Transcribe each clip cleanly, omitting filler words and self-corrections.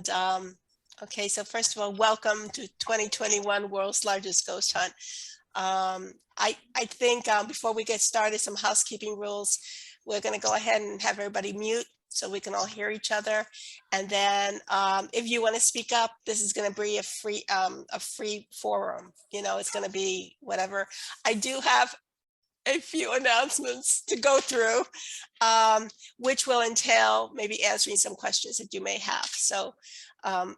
And okay, so first of all, welcome to 2021 World's Largest Ghost Hunt. I think before we get started, some housekeeping rules. We're going to go ahead and have everybody mute so we can all hear each other. And then if you want to speak up, this is going to be a free forum. You know, it's going to be whatever. I do have a few announcements to go through, which will entail maybe answering some questions that you may have. So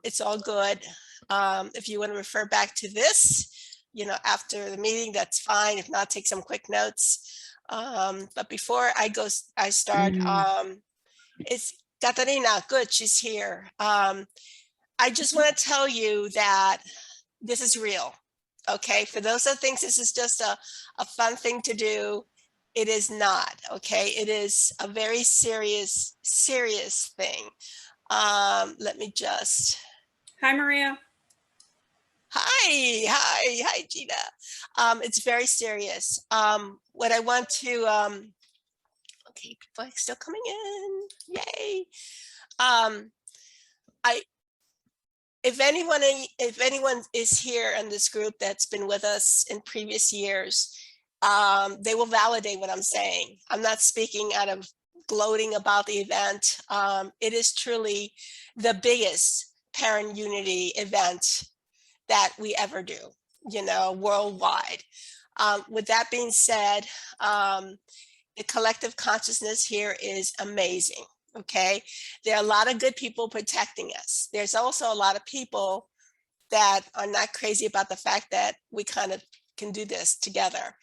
it's all good. If you want to refer back to this, you know, after the meeting, that's fine. If not, take some quick notes. But before I start, it's Katarina. Good, she's here. I just want to tell you that this is real. Okay, for those that think this is just a fun thing to do, it is not. Okay, it is a very serious thing. Let me just. Hi, Maria. Hi, Gina. It's very serious. What I want to. Okay, people are still coming in. Yay. If anyone is here in this group that's been with us in previous years, they will validate what I'm saying. I'm not speaking out of gloating about the event. It is truly the biggest parent unity event that we ever do, you know, worldwide. With that being said, the collective consciousness here is amazing. Okay, there are a lot of good people protecting us. There's also a lot of people that are not crazy about the fact that we kind of can do this together.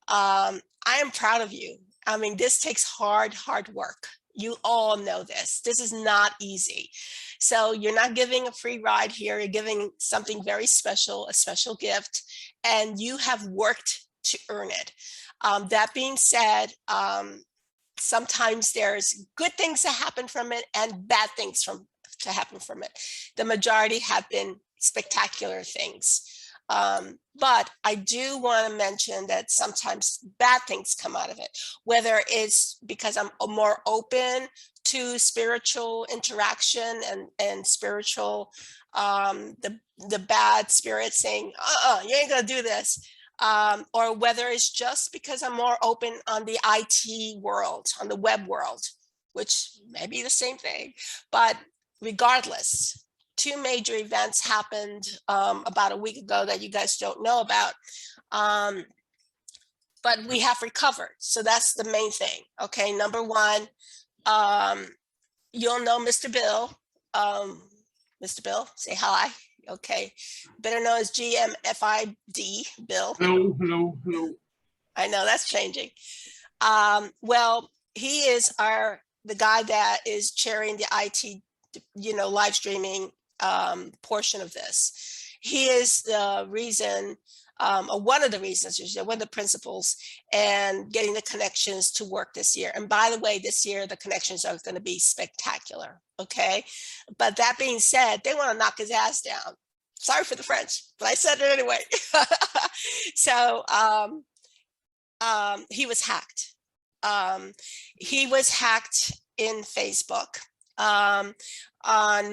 I am proud of you. I mean, this takes hard work. You all know this. This is not easy. So you're not giving a free ride here. You're giving something very special, a special gift, and you have worked to earn it. That being said, sometimes there's good things that happen from it and bad things to happen from it. The majority have been spectacular things. But I do want to mention that sometimes bad things come out of it, whether it's because I'm more open to spiritual interaction and spiritual, the bad spirit saying, you ain't gonna do this. Or whether it's just because I'm more open on the IT world, on the web world, which may be the same thing. But regardless, two major events happened about a week ago that you guys don't know about. But we have recovered. So that's the main thing. Okay, number one, you'll know Mr. Bill. Mr. Bill, say hi. Okay, better known as GMFID, Bill. Hello. I know that's changing. Well, he is the guy that is chairing the IT, you know, live streaming portion of this. He is the reason, or one of the reasons, one of the principles, and getting the connections to work this year. And by the way, this year the connections are going to be spectacular. Okay, but that being said, they want to knock his ass down. Sorry for the French, but I said it anyway. So he was hacked. He was hacked in Facebook on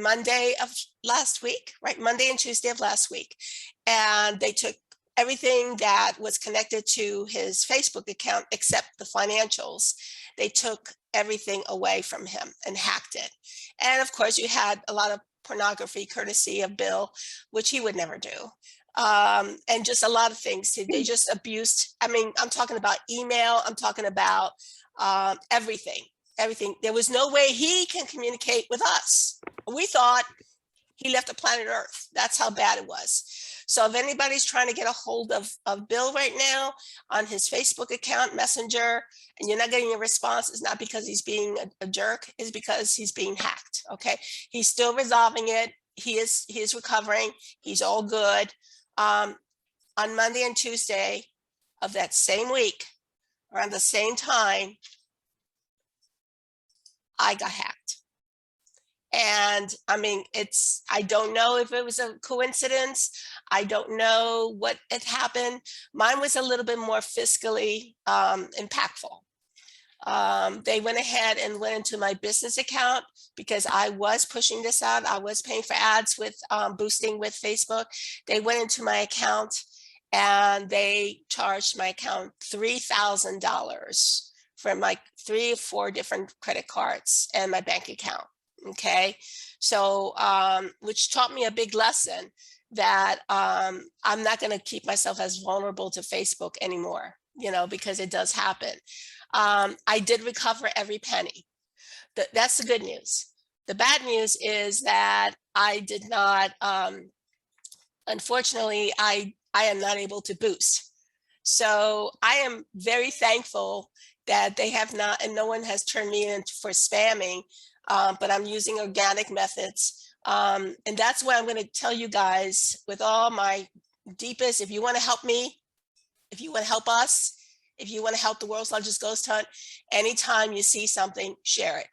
Monday of last week, right? Monday and Tuesday of last week. And they took everything that was connected to his Facebook account except the financials. They took everything away from him and hacked it. And of course, you had a lot of pornography courtesy of Bill, which he would never do. And just a lot of things. They just abused. I mean, I'm talking about email. I'm talking about everything. There was no way he can communicate with us. We thought he left the planet Earth. That's how bad it was. So if anybody's trying to get a hold of Bill right now on his Facebook account, Messenger, and you're not getting a response, it's not because he's being a jerk, it's because he's being hacked. Okay, he's still resolving it. He is recovering. He's all good. On Monday and Tuesday of that same week, around the same time, I got hacked. And I mean, I don't know if it was a coincidence. I don't know what had happened. Mine was a little bit more fiscally impactful. They went ahead and went into my business account because I was pushing this out. I was paying for ads with boosting with Facebook. They went into my account and they charged my account $3,000 from like 3 or 4 different credit cards and my bank account. Okay. So, which taught me a big lesson that I'm not going to keep myself as vulnerable to Facebook anymore, you know, because it does happen. I did recover every penny. That's the good news. The bad news is that I did not, unfortunately, I am not able to boost. So I am very thankful that they have not, and no one has turned me in for spamming, but I'm using organic methods. And that's why I'm going to tell you guys with all my deepest, if you want to help me, if you want to help us, if you want to help the world's largest ghost hunt, anytime you see something, share it,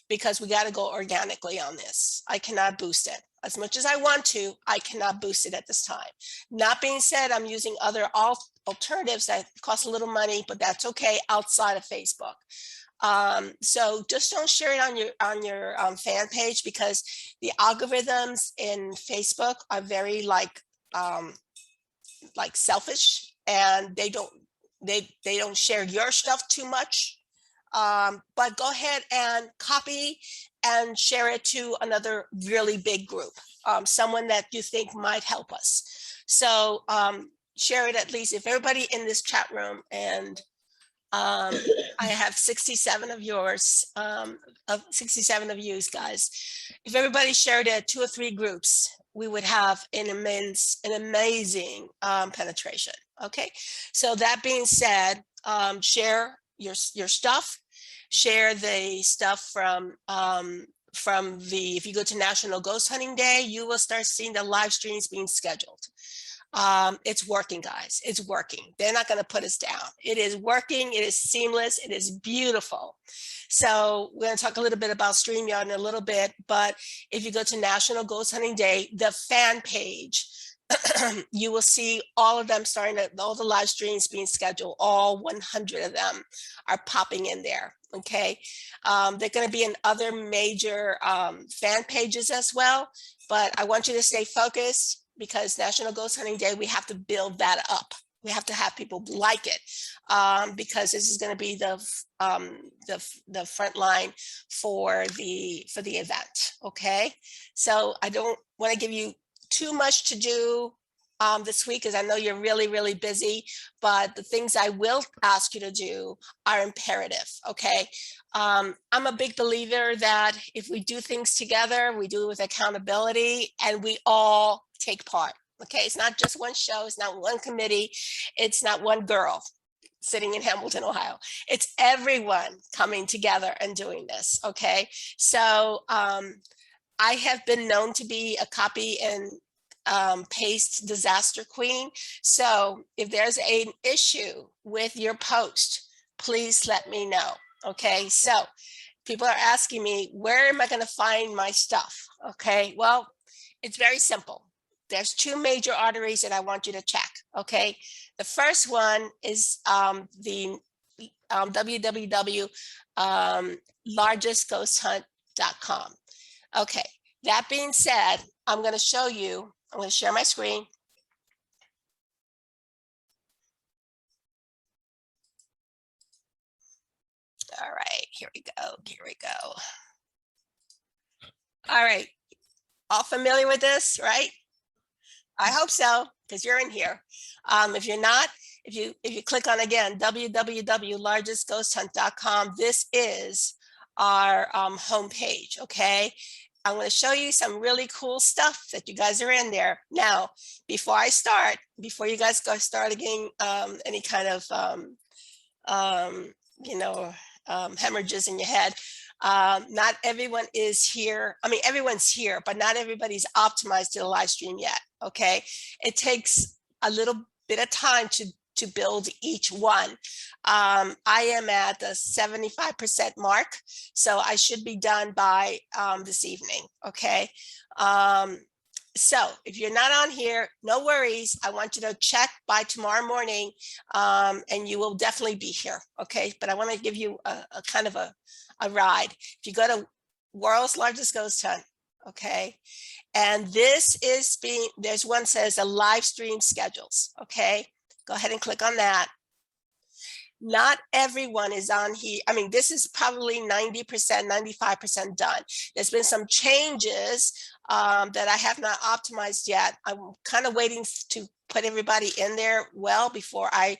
because we got to go organically on this. I cannot boost it. As much as I want to, I cannot boost it at this time. Not being said, I'm using other alternatives that cost a little money, but that's okay outside of Facebook. So just don't share it on your fan page, because the algorithms in Facebook are very like selfish, and they don't share your stuff too much. But go ahead and copy and share it to another really big group, someone that you think might help us. So share it, at least if everybody in this chat room, and I have 67 of yours, of 67 of you guys. If everybody shared it 2 or 3 groups, we would have an amazing penetration. Okay, so that being said, share your stuff, share the stuff from if you go to National Ghost Hunting Day, you will start seeing the live streams being scheduled. It's working, guys. It's working. They're not going to put us down. It is working. It is seamless. It is beautiful. So we're going to talk a little bit about StreamYard in a little bit, but if you go to National Ghost Hunting Day, the fan page, you will see all of them all the live streams being scheduled. All 100 of them are popping in there. Okay. They're going to be in other major fan pages as well, but I want you to stay focused, because National Ghost Hunting Day, we have to build that up. We have to have people like it, because this is going to be the front line for the event. Okay, so I don't want to give you too much to do this week, because I know you're really, really busy, but the things I will ask you to do are imperative. Okay, I'm a big believer that if we do things together, we do it with accountability, and we all take part. Okay, it's not just one show, it's not one committee, it's not one girl sitting in Hamilton, Ohio. It's everyone coming together and doing this. Okay, so I have been known to be a copy and paste disaster queen. So if there's an issue with your post, please let me know. Okay, so people are asking me, where am I going to find my stuff? Okay, well, it's very simple. There's 2 major arteries that I want you to check. Okay, the first one is the www.largestghosthunt.com. Okay, that being said, I'm going to show you, I'm going to share my screen. All right, here we go. Here we go. All right, all familiar with this, right? I hope so, because you're in here. If you're not, if you click on, again, www.largestghosthunt.com, this is our homepage. Okay, I'm going to show you some really cool stuff that you guys are in there. Now, before you guys start getting any kind of hemorrhages in your head, not everyone is here. I mean, everyone's here, but not everybody's optimized to the live stream yet. Okay, it takes a little bit of time to build each one. I am at the 75% mark, so I should be done by this evening. Okay, So if you're not on here, no worries. I want you to check by tomorrow morning, and you will definitely be here. Okay. But I want to give you a kind of a ride. If you go to World's Largest Ghost Hunt, okay. And this is there's one says a live stream schedules. Okay. Go ahead and click on that. Not everyone is on here. I mean, this is probably 90%, 95% done. There's been some changes that I have not optimized yet. I'm kind of waiting to put everybody in there well before I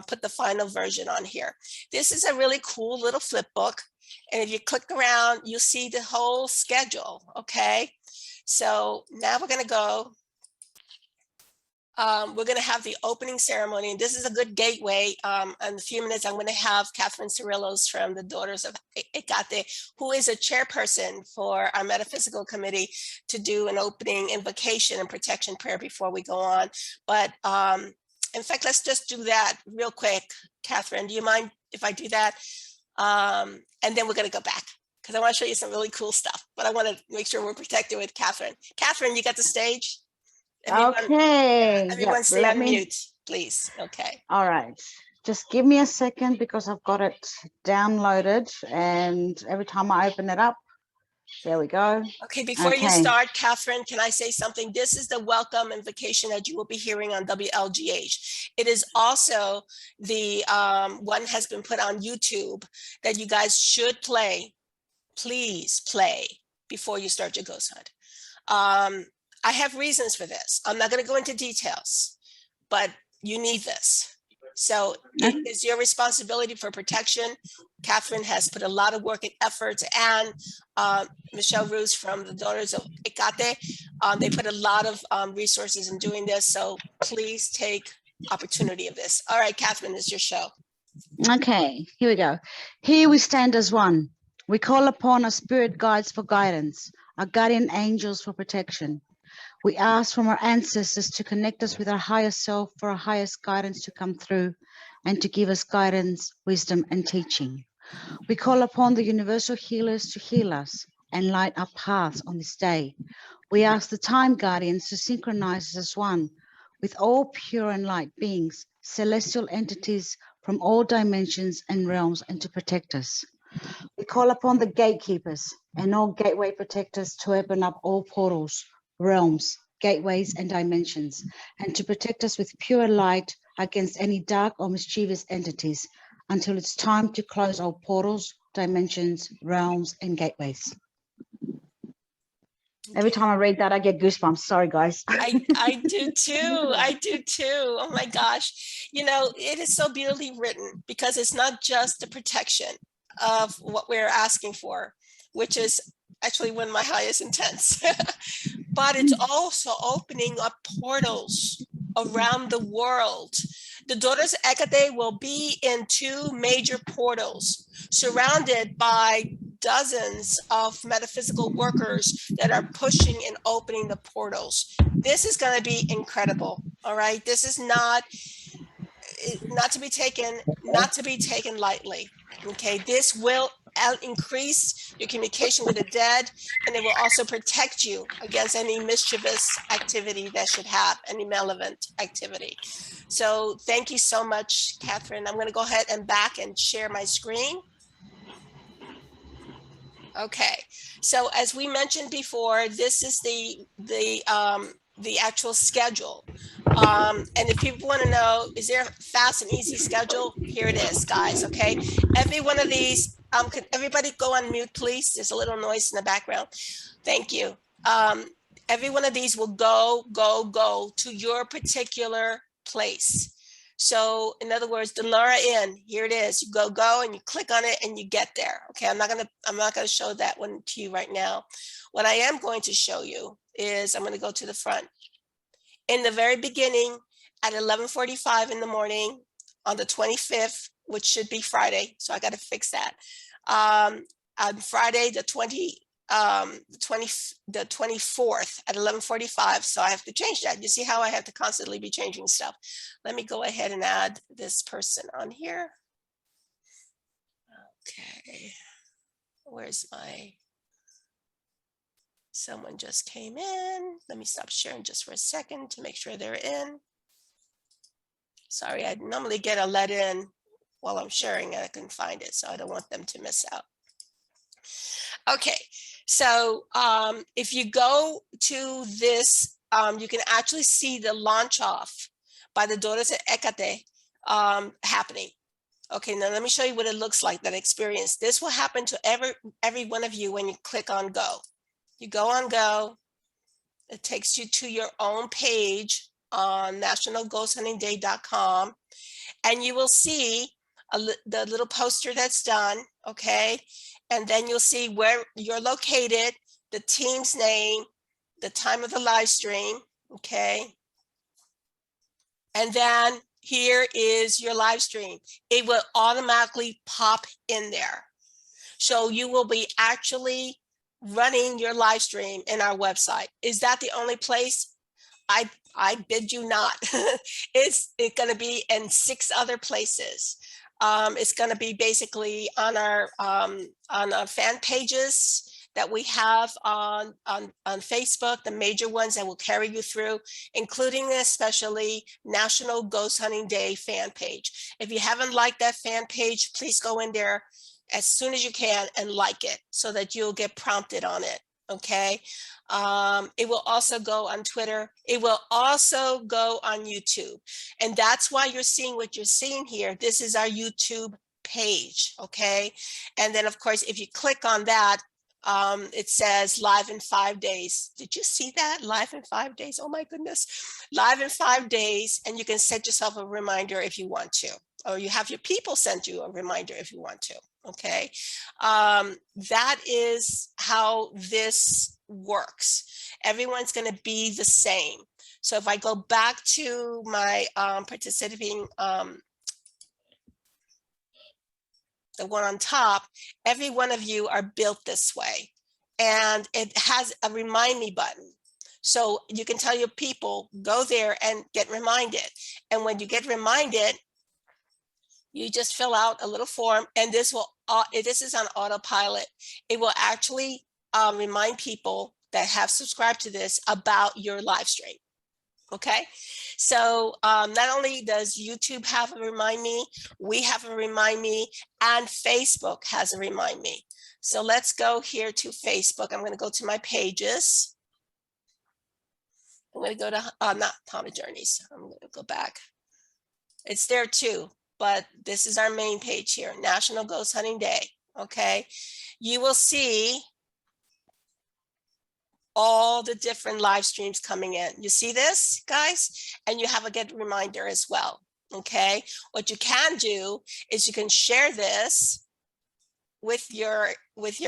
put the final version on here. This is a really cool little flip book. And if you click around, you'll see the whole schedule. Okay. So now we're going to go. We're going to have the opening ceremony, and this is a good gateway. In a few minutes, I'm going to have Catherine Cirillos from the Daughters of Ecate, who is a chairperson for our metaphysical committee, to do an opening invocation and protection prayer before we go on. But in fact, let's just do that real quick. Catherine, do you mind if I do that? And then we're going to go back, because I want to show you some really cool stuff, but I want to make sure we're protected with Catherine. Catherine, you got the stage? Everyone stay on mute, please. Okay. All right. Just give me a second, because I've got it downloaded, and every time I open it up, there we go. Okay, before you start, Catherine, can I say something? This is the welcome invocation that you will be hearing on WLGH. It is also the one has been put on YouTube that you guys should play. Please play before you start your ghost hunt. I have reasons for this. I'm not going to go into details, but you need this. So it is your responsibility for protection. Catherine has put a lot of work and efforts, and Michelle Roos from the Daughters of Ecate, they put a lot of resources in doing this. So please take opportunity of this. All right, Catherine, it's your show. Okay, here we go. Here we stand as one. We call upon our spirit guides for guidance, our guardian angels for protection. We ask from our ancestors to connect us with our higher self for our highest guidance to come through and to give us guidance, wisdom, and teaching. We call upon the universal healers to heal us and light our paths on this day. We ask the time guardians to synchronize us as one with all pure and light beings, celestial entities from all dimensions and realms, and to protect us. We call upon the gatekeepers and all gateway protectors to open up all portals, realms, gateways, and dimensions, and to protect us with pure light against any dark or mischievous entities until it's time to close all portals, dimensions, realms, and gateways. Every time I read that, I get goosebumps. Sorry, guys. I do too. I do too. Oh my gosh. You know, it is so beautifully written, because it's not just the protection of what we're asking for, which is actually one of my highest intents, but it's also opening up portals around the world. The Daughters of Ecate will be in 2 major portals, surrounded by dozens of metaphysical workers that are pushing and opening the portals. This is going to be incredible. All right. This is not to be taken lightly. Okay. This will increase your communication with the dead, and it will also protect you against any mischievous activity that should have any malevolent activity. So thank you so much, Catherine. I'm going to go ahead and back and share my screen. Okay, so as we mentioned before, this is the actual schedule. And if people want to know, is there a fast and easy schedule? Here it is, guys. Okay, every one of these, could everybody go on mute, please? There's a little noise in the background. Thank you. Every one of these will go to your particular place. So in other words, the Laura Inn, here it is. You go and you click on it and you get there. Okay, I'm not gonna show that one to you right now. What I am going to show you is, I'm going to go to the front. In the very beginning, at 11:45 in the morning on the 25th, which should be Friday, so I got to fix that. On Friday the 24th at 11:45, so I have to change that. You see how I have to constantly be changing stuff. Let me go ahead and add this person on here. Okay, where's my Someone just came in. Let me stop sharing just for a second to make sure they're in. Sorry, I normally get a let in while I'm sharing and I couldn't find it, so I don't want them to miss out. Okay, so if you go to this, you can actually see the launch off by the Daughters of Ecate happening. Okay, now let me show you what it looks like, that experience. This will happen to every one of you when you click on go. You go on go, it takes you to your own page on nationalghosthuntingday.com, and you will see the little poster that's done, okay? And then you'll see where you're located, the team's name, the time of the live stream, okay? And then here is your live stream. It will automatically pop in there. So you will be actually running your live stream in our website. Is that the only place? I bid you not. It's going to be in 6 other places. It's going to be basically on our fan pages that we have on Facebook, the major ones that will carry you through, including especially National Ghost Hunting Day fan page. If you haven't liked that fan page, please go in there as soon as you can and like it so that you'll get prompted on it. Okay. It will also go on Twitter. It will also go on YouTube. And that's why you're seeing what you're seeing here. This is our YouTube page. Okay. And then of course, if you click on that, it says live in 5 days. Did you see that? Live in 5 days. Oh my goodness. Live in 5 days. And you can set yourself a reminder if you want to, or you have your people send you a reminder if you want to. Okay. That is how this works. Everyone's going to be the same. So if I go back to my participating, the one on top, every one of you are built this way. And it has a remind me button. So you can tell your people, go there and get reminded. And when you get reminded, you just fill out a little form, and this is on autopilot. It will actually remind people that have subscribed to this about your live stream. Okay, so not only does YouTube have a remind me, we have a remind me, and Facebook has a remind me. So let's go here to Facebook. I'm going to go to my pages. I'm going to go to not Haunted Journeys. I'm going to go back. It's there too, but this is our main page here, National Ghost Hunting Day. Okay, you will see all the different live streams coming in. You see this, guys? And you have a get reminder as well. Okay, what you can do is you can share this with your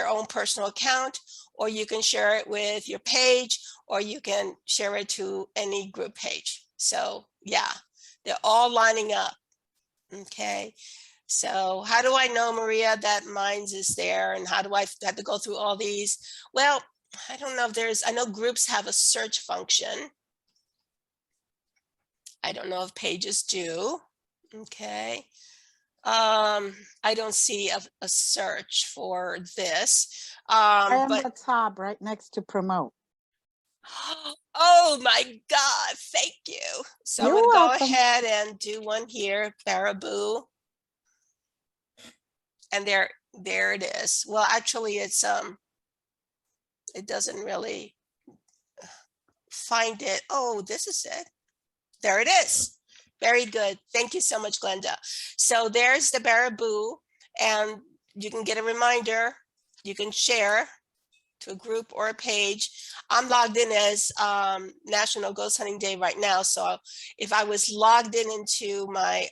own personal account, or you can share it with your page, or you can share it to any group page. So yeah, they're all lining up. Okay, so how do I know, Maria, that mine's is there, and how do I have to go through all these? Well, I don't know if I know groups have a search function. I don't know if pages do. Okay. I don't see a search for this. I am But the tab right next to promote. oh my God, thank you. So You're I'm gonna go welcome. ahead and do one here, Baraboo. And there it is. Well, actually it's it doesn't really find it. Oh, this is it. There it is. Very good. Thank you so much, Glenda. So there's the Baraboo, and you can get a reminder. You can share to a group or a page. I'm logged in as National Ghost Hunting Day right now. So if I was logged in into my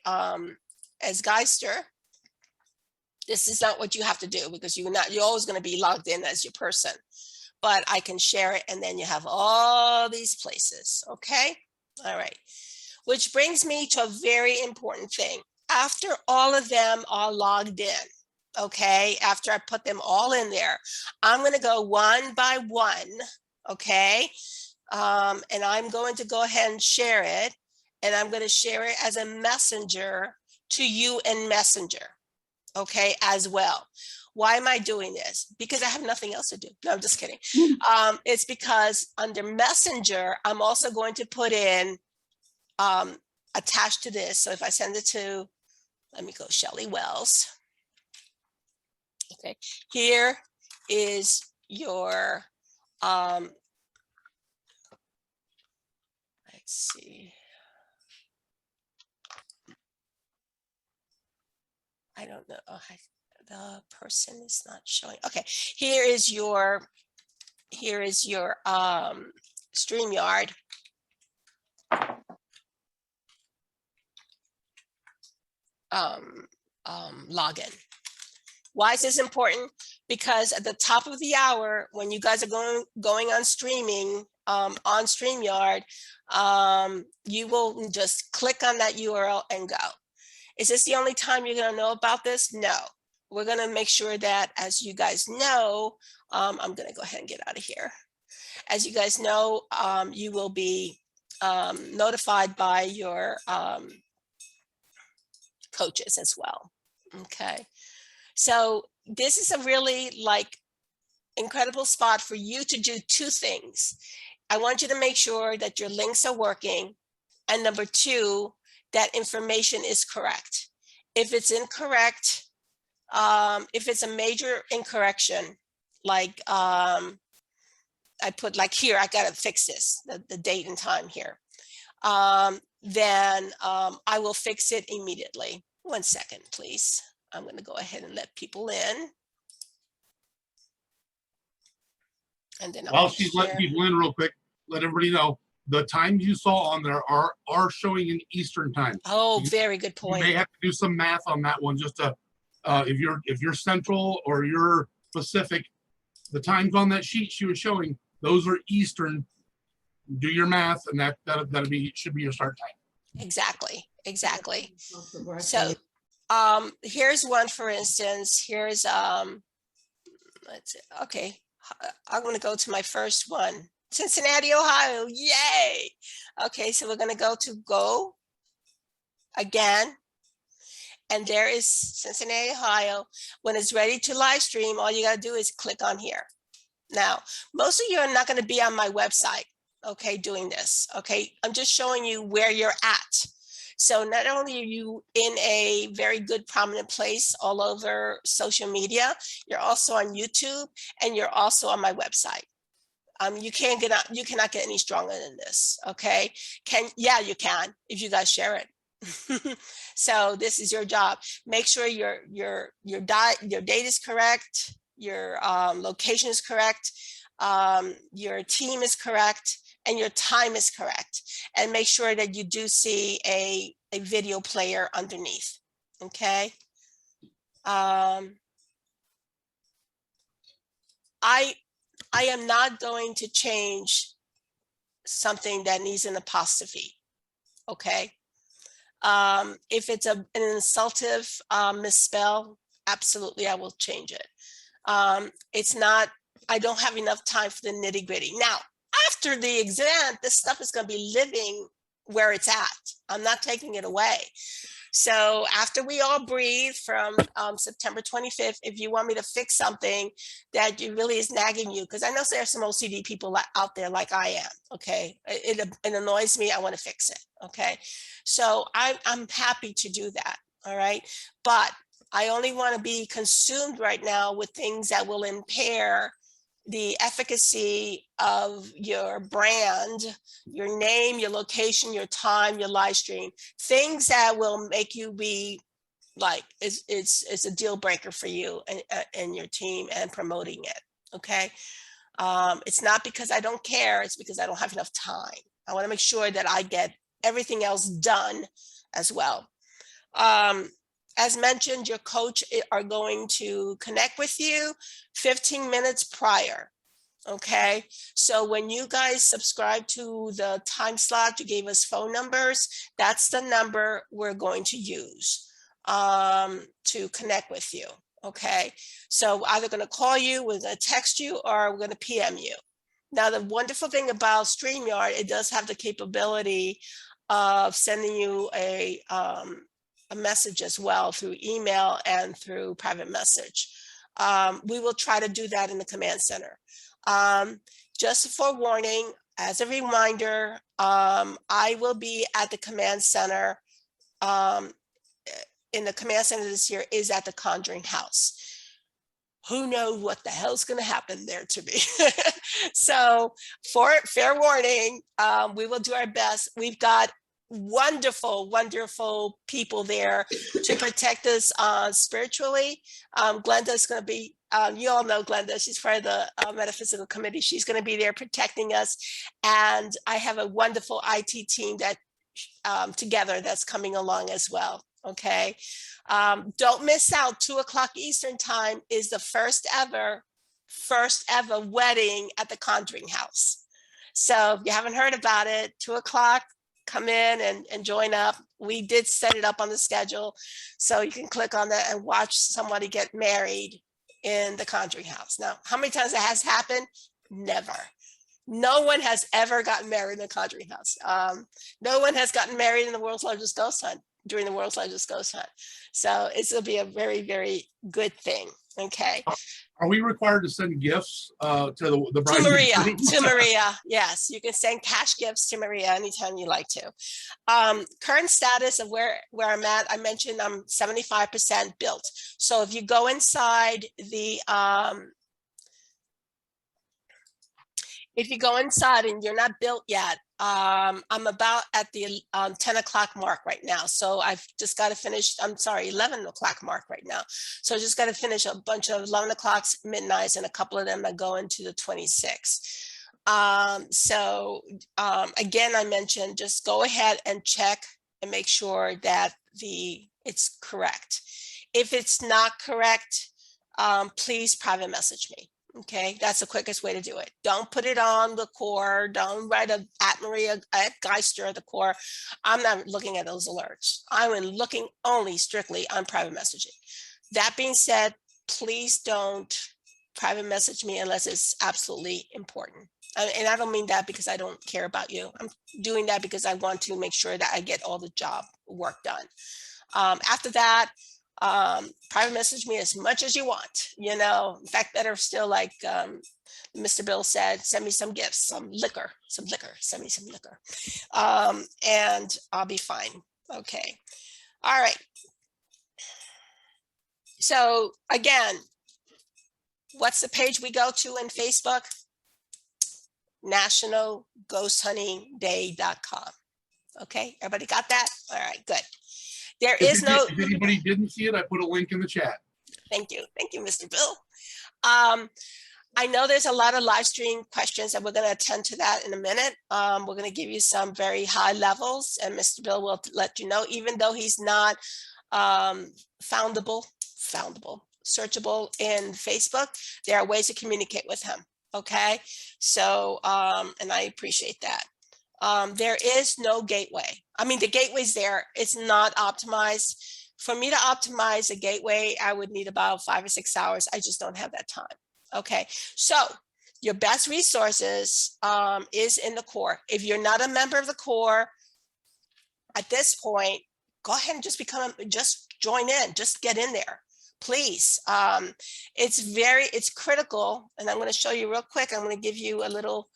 as Geister, this is not what you have to do, because you're always going to be logged in as your person. But I can share it, and then you have all these places. Okay. All right. Which brings me to a very important thing. After all of them are logged in, okay, after I put them all in there, I'm going to go one by one, okay, and I'm going to go ahead and share it, and I'm going to share it as a messenger to you in Messenger, okay, as well. Why am I doing this? Because I have nothing else to do. No, I'm just kidding. It's because under Messenger, I'm also going to put in attached to this. So if I send it to, let me go, Shelly Wells. Okay, here is your, let's see. I don't know. Oh, the person is not showing. Okay, here is your StreamYard. Login. Why is this important? Because at the top of the hour, when you guys are going on streaming on StreamYard, you will just click on that URL and go. Is this the only time you're going to know about this? No. We're going to make sure that, as you guys know, I'm going to go ahead and get out of here. As you guys know, you will be notified by your coaches as well. Okay. So this is a really like incredible spot for you to do two things. I want you to make sure that your links are working. And number two, that information is correct. If it's incorrect, if it's a major incorrection, like I put like here, I got to fix this, the date and time here, then I will fix it immediately. 1 second, please. I'm going to go ahead and let people in. And then while she's letting people in real quick, let everybody know the times you saw on there are showing in Eastern time. Oh, very good point. You may have to do some math on that one, just to if you're Central or you're Pacific, the times on that sheet she was showing, those are Eastern. Do your math, and that'll be should be your start time. Exactly. So here's one, for instance. Here's let's see. Okay, I'm going to go to my first one. Cincinnati, Ohio. Yay. Okay, so we're going to go to go again. And there is Cincinnati, Ohio. When it's ready to live stream, all you got to do is click on here. Now, most of you are not going to be on my website, okay, doing this. Okay, I'm just showing you where you're at. So not only are you in a very good prominent place all over social media, you're also on YouTube and you're also on my website. You cannot get any stronger than this. Okay, yeah, you can if you guys share it. So this is your job. Make sure your date is correct, your location is correct, your team is correct, and your time is correct. And make sure that you do see a video player underneath. Okay. I am not going to change something that needs an apostrophe. Okay. If it's an insultive misspell, absolutely, I will change it. It's not, I don't have enough time for the nitty gritty. Now, after the exam, this stuff is going to be living where it's at. I'm not taking it away. So after we all breathe from September 25th, if you want me to fix something that really is nagging you, because I know there's some OCD people out there like I am, okay? It annoys me, I want to fix it, okay? So I'm happy to do that, all right? But I only want to be consumed right now with things that will impair the efficacy of your brand, your name, your location, your time, your live stream, things that will make you be like, it's a deal breaker for you and your team and promoting it, okay? It's not because I don't care, it's because I don't have enough time. I want to make sure that I get everything else done as well. As mentioned, your coach are going to connect with you 15 minutes prior. Okay, so when you guys subscribe to the time slot, you gave us phone numbers, that's the number we're going to use to connect with you. Okay, so we're either going to call you, we're going to text you, or we're going to PM you. Now, the wonderful thing about StreamYard, it does have the capability of sending you a message as well through email and through private message. We will try to do that in the command center. Just for warning, as a reminder, I will be at the command center. In the command center this year is at the Conjuring House. Who knows what the hell's going to happen there to me? So for fair warning, we will do our best. We've got wonderful, wonderful people there to protect us spiritually. Glenda's going to be, you all know Glenda, she's part of the metaphysical committee. She's going to be there protecting us. And I have a wonderful IT team that together that's coming along as well. Okay. Don't miss out. 2:00 Eastern time is the first ever wedding at the Conjuring House. So if you haven't heard about it, 2:00, come in and join up. We did set it up on the schedule, so you can click on that and watch somebody get married in the Conjuring House. Now, how many times that has happened? Never. No one has ever gotten married in the Conjuring House. No one has gotten married in the world's largest ghost hunt during the world's largest ghost hunt. So it'll be a very, very good thing. Okay. Are we required to send gifts to the bride? To Maria, to Maria. Yes, you can send cash gifts to Maria anytime you like to. Current status of where I'm at, I mentioned I'm 75% built. So if you go inside the, if you go inside and you're not built yet, I'm about at the 10 o'clock mark right now. So I've just got to finish, I'm sorry, 11 o'clock mark right now. So I just got to finish a bunch of 11 o'clocks, midnights, and a couple of them that go into the 26. Again, I mentioned just go ahead and check and make sure that it's correct. If it's not correct, please private message me. Okay, that's the quickest way to do it. Don't put it on the core. Don't write at Maria at Geister at the core. I'm not looking at those alerts. I'm looking only strictly on private messaging. That being said, please don't private message me unless it's absolutely important. And I don't mean that because I don't care about you. I'm doing that because I want to make sure that I get all the job work done. After that, private message me as much as you want, you know. In fact, better still, like Mr. Bill said, send me some gifts, some liquor, send me some liquor, and I'll be fine. Okay. All right. So again, what's the page we go to in Facebook? nationalghosthuntingday.com. Okay, everybody got that? All right, good. There is no. If anybody didn't see it, I put a link in the chat. Thank you, Mr. Bill. I know there's a lot of live stream questions, and we're going to attend to that in a minute. We're going to give you some very high levels, and Mr. Bill will let you know, even though he's not searchable in Facebook, there are ways to communicate with him. Okay, so and I appreciate that. There is no gateway. I mean, the gateway's there. It's not optimized. For me to optimize a gateway, I would need about 5 or 6 hours. I just don't have that time. Okay, so your best resources is in the core. If you're not a member of the core at this point, go ahead and just join in, just get in there, please. It's critical, and I'm going to show you real quick. I'm going to give you a little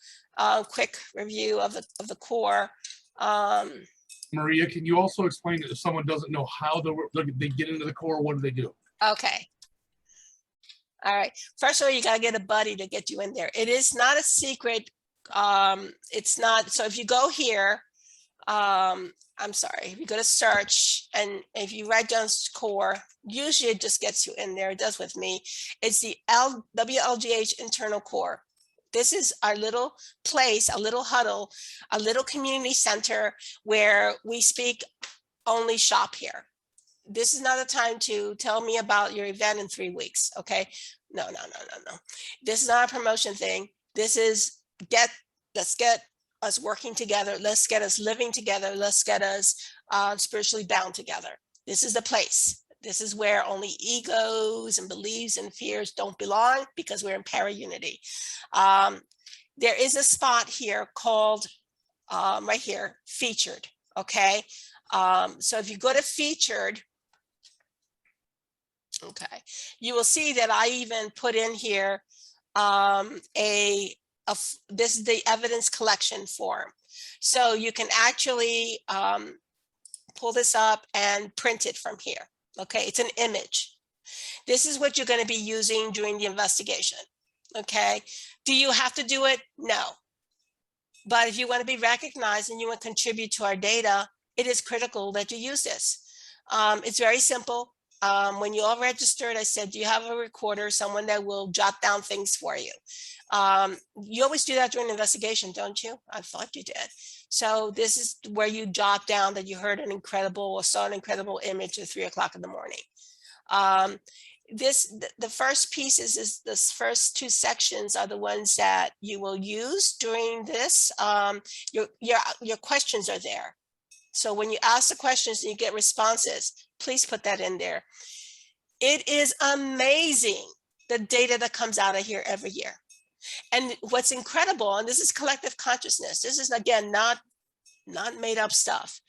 quick review of the core. Maria, can you also explain that if someone doesn't know how they get into the core, what do they do? Okay. All right. First of all, you got to get a buddy to get you in there. It is not a secret. It's not. So if you go here, I'm sorry, if you go to search and if you write down core, usually it just gets you in there. It does with me. It's the WLGH internal core. This is our little place, a little huddle, a little community center where we speak only shop here. This is not a time to tell me about your event in 3 weeks. Okay. No. This is not a promotion thing. This is let's get us working together. Let's get us living together. Let's get us spiritually bound together. This is the place. This is where only egos and beliefs and fears don't belong, because we're in para-unity. There is a spot here called right here, featured. Okay. So if you go to featured, Okay, you will see that I even put in here this is the evidence collection form. So you can actually pull this up and print it from here. Okay, it's an image. This is what you're going to be using during the investigation. Okay, do you have to do it? No. But if you want to be recognized and you want to contribute to our data, it is critical that you use this. It's very simple. When you all registered, I said, do you have a recorder, someone that will jot down things for you? You always do that during an investigation, don't you? I thought you did. So this is where you jot down that you heard an incredible or saw an incredible image at 3 o'clock in the morning. The first pieces is this first two sections are the ones that you will use during this. Your questions are there. So when you ask the questions and you get responses, please put that in there. It is amazing the data that comes out of here every year. And what's incredible, and this is collective consciousness, this is again not made up stuff.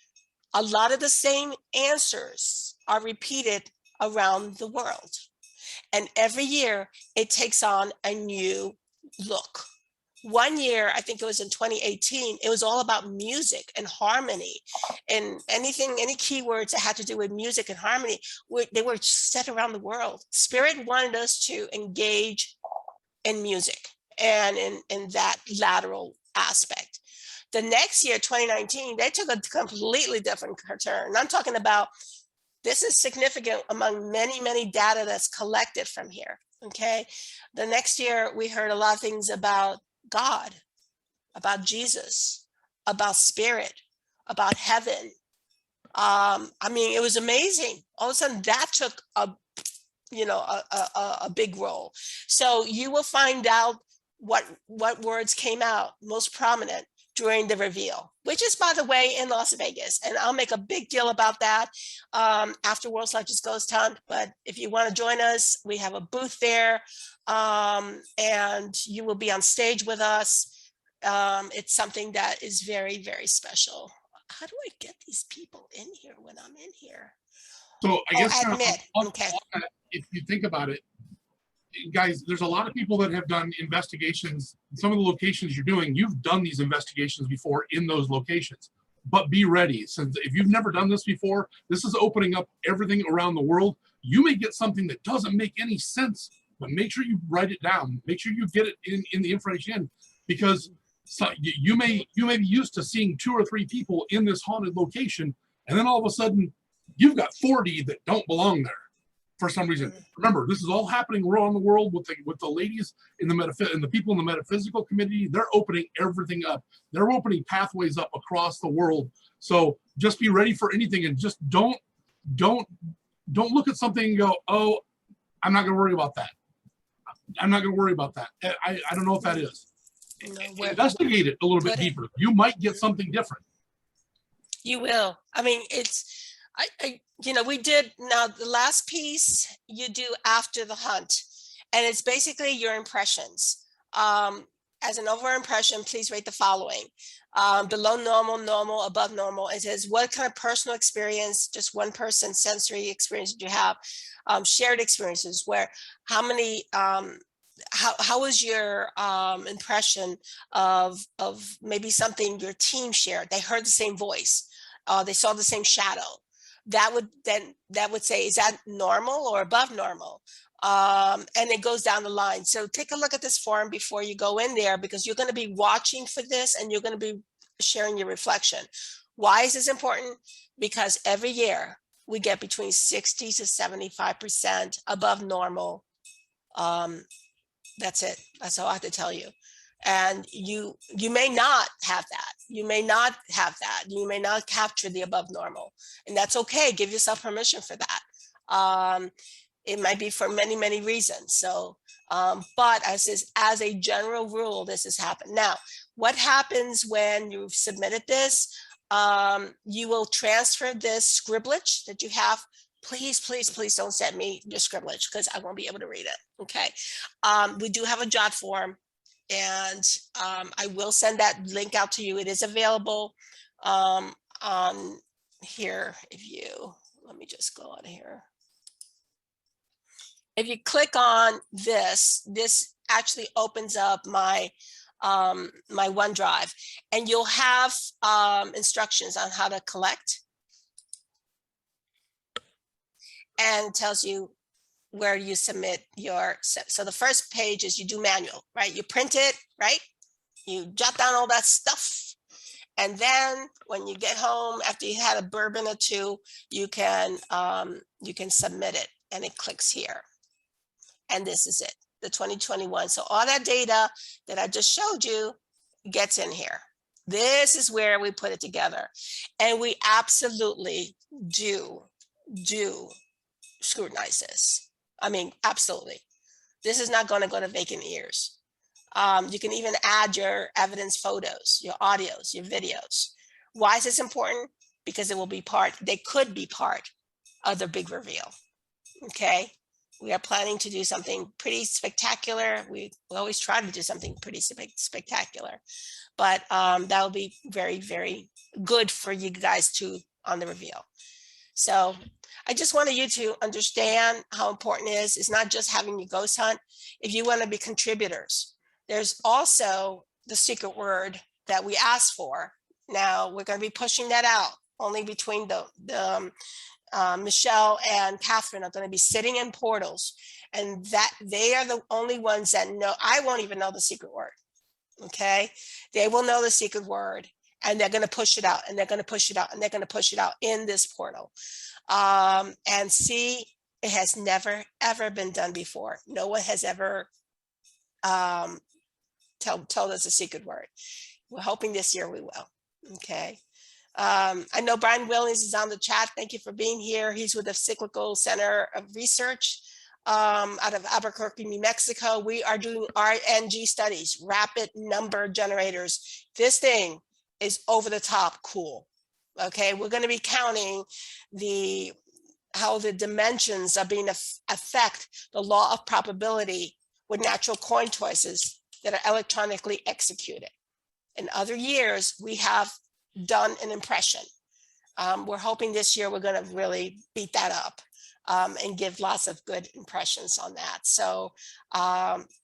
A lot of the same answers are repeated around the world. And every year it takes on a new look. One year, I think it was in 2018, it was all about music and harmony, and any keywords that had to do with music and harmony, they were set around the world. Spirit wanted us to engage in music and in that lateral aspect. The next year, 2019, they took a completely different turn. I'm talking about, this is significant among many, many data that's collected from here, okay? The next year, we heard a lot of things about God, about Jesus, about spirit, about heaven. I mean, it was amazing. All of a sudden, that took a big role. So you will find out what words came out most prominent during the reveal, which is, by the way, in Las Vegas. And I'll make a big deal about that after World's Largest Ghost Hunt. But if you want to join us, we have a booth there, and you will be on stage with us. It's something that is very, very special. How do I get these people in here when I'm in here? So I guess admit. Okay. If you think about it, guys, there's a lot of people that have done investigations. Some of the locations you're doing, you've done these investigations before in those locations. But be ready, since if you've never done this before, this is opening up everything around the world. You may get something that doesn't make any sense, but make sure you write it down. Make sure you get it in the information, because you may be used to seeing 2 or 3 people in this haunted location, and then all of a sudden you've got 40 that don't belong there for some reason. Remember, this is all happening around the world with the ladies in the people in the metaphysical community. They're opening everything up. They're opening pathways up across the world. So just be ready for anything, and just don't look at something and go, oh, I'm not going to worry about that. I'm not going to worry about that. I don't know what that is. Investigate it a little bit deeper. You might get something different. You will. I mean, we did, now the last piece you do after the hunt, and it's basically your impressions. As an overall impression, please rate the following. Below normal, normal, above normal. It says, what kind of personal experience, just one person sensory experience did you have? Shared experiences, where how many, how was your impression of maybe something your team shared? They heard the same voice. They saw the same shadow. That would say, is that normal or above normal? And it goes down the line. So take a look at this form before you go in there, because you're going to be watching for this and you're going to be sharing your reflection. Why is this important? Because every year we get between 60 to 75% above normal. That's it. That's all I have to tell you. And you may not have that. You may not have that. You may not capture the above normal, and that's okay. Give yourself permission for that. It might be for many, many reasons. So, but as a general rule, this has happened. Now, what happens when you've submitted this? You will transfer this scribblage that you have. Please, please, please don't send me your scribblage, because I won't be able to read it. Okay. We do have a jot form, and I will send that link out to you. It is available on here. Let me just go out of here. If you click on this, this actually opens up my my OneDrive, and you'll have instructions on how to collect, and it tells you where you submit your, so the first page is you do manual, right? You print it, right? You jot down all that stuff. And then when you get home, after you had a bourbon or two, you can submit it, and it clicks here. And this is it, the 2021. So all that data that I just showed you gets in here. This is where we put it together. And we absolutely do scrutinize this. I mean, absolutely. This is not going to go to vacant ears. You can even add your evidence photos, your audios, your videos. Why is this important? Because it will be part, they could be part of the big reveal. Okay. We are planning to do something pretty spectacular. We always try to do something pretty spectacular, but that will be very, very good for you guys to on the reveal. So I just wanted you to understand how important it is. It's not just having your ghost hunt. If you want to be contributors, there's also the secret word that we asked for. Now we're going to be pushing that out only between Michelle and Catherine are going to be sitting in portals, and that they are the only ones that know. I won't even know the secret word. Okay. They will know the secret word, and they're going to push it out, and they're going to push it out, and they're going to push it out in this portal. And see, it has never, ever been done before. No one has ever told us a secret word. We're hoping this year we will. Okay. I know Brian Williams is on the chat. Thank you for being here. He's with the Cyclical Center of Research out of Albuquerque, New Mexico. We are doing RNG studies, rapid number generators. This thing is over the top cool. Okay, we're going to be counting how the dimensions are being affect the law of probability with natural coin choices that are electronically executed. In other years, we have done an impression. We're hoping this year we're going to really beat that up and give lots of good impressions on that. So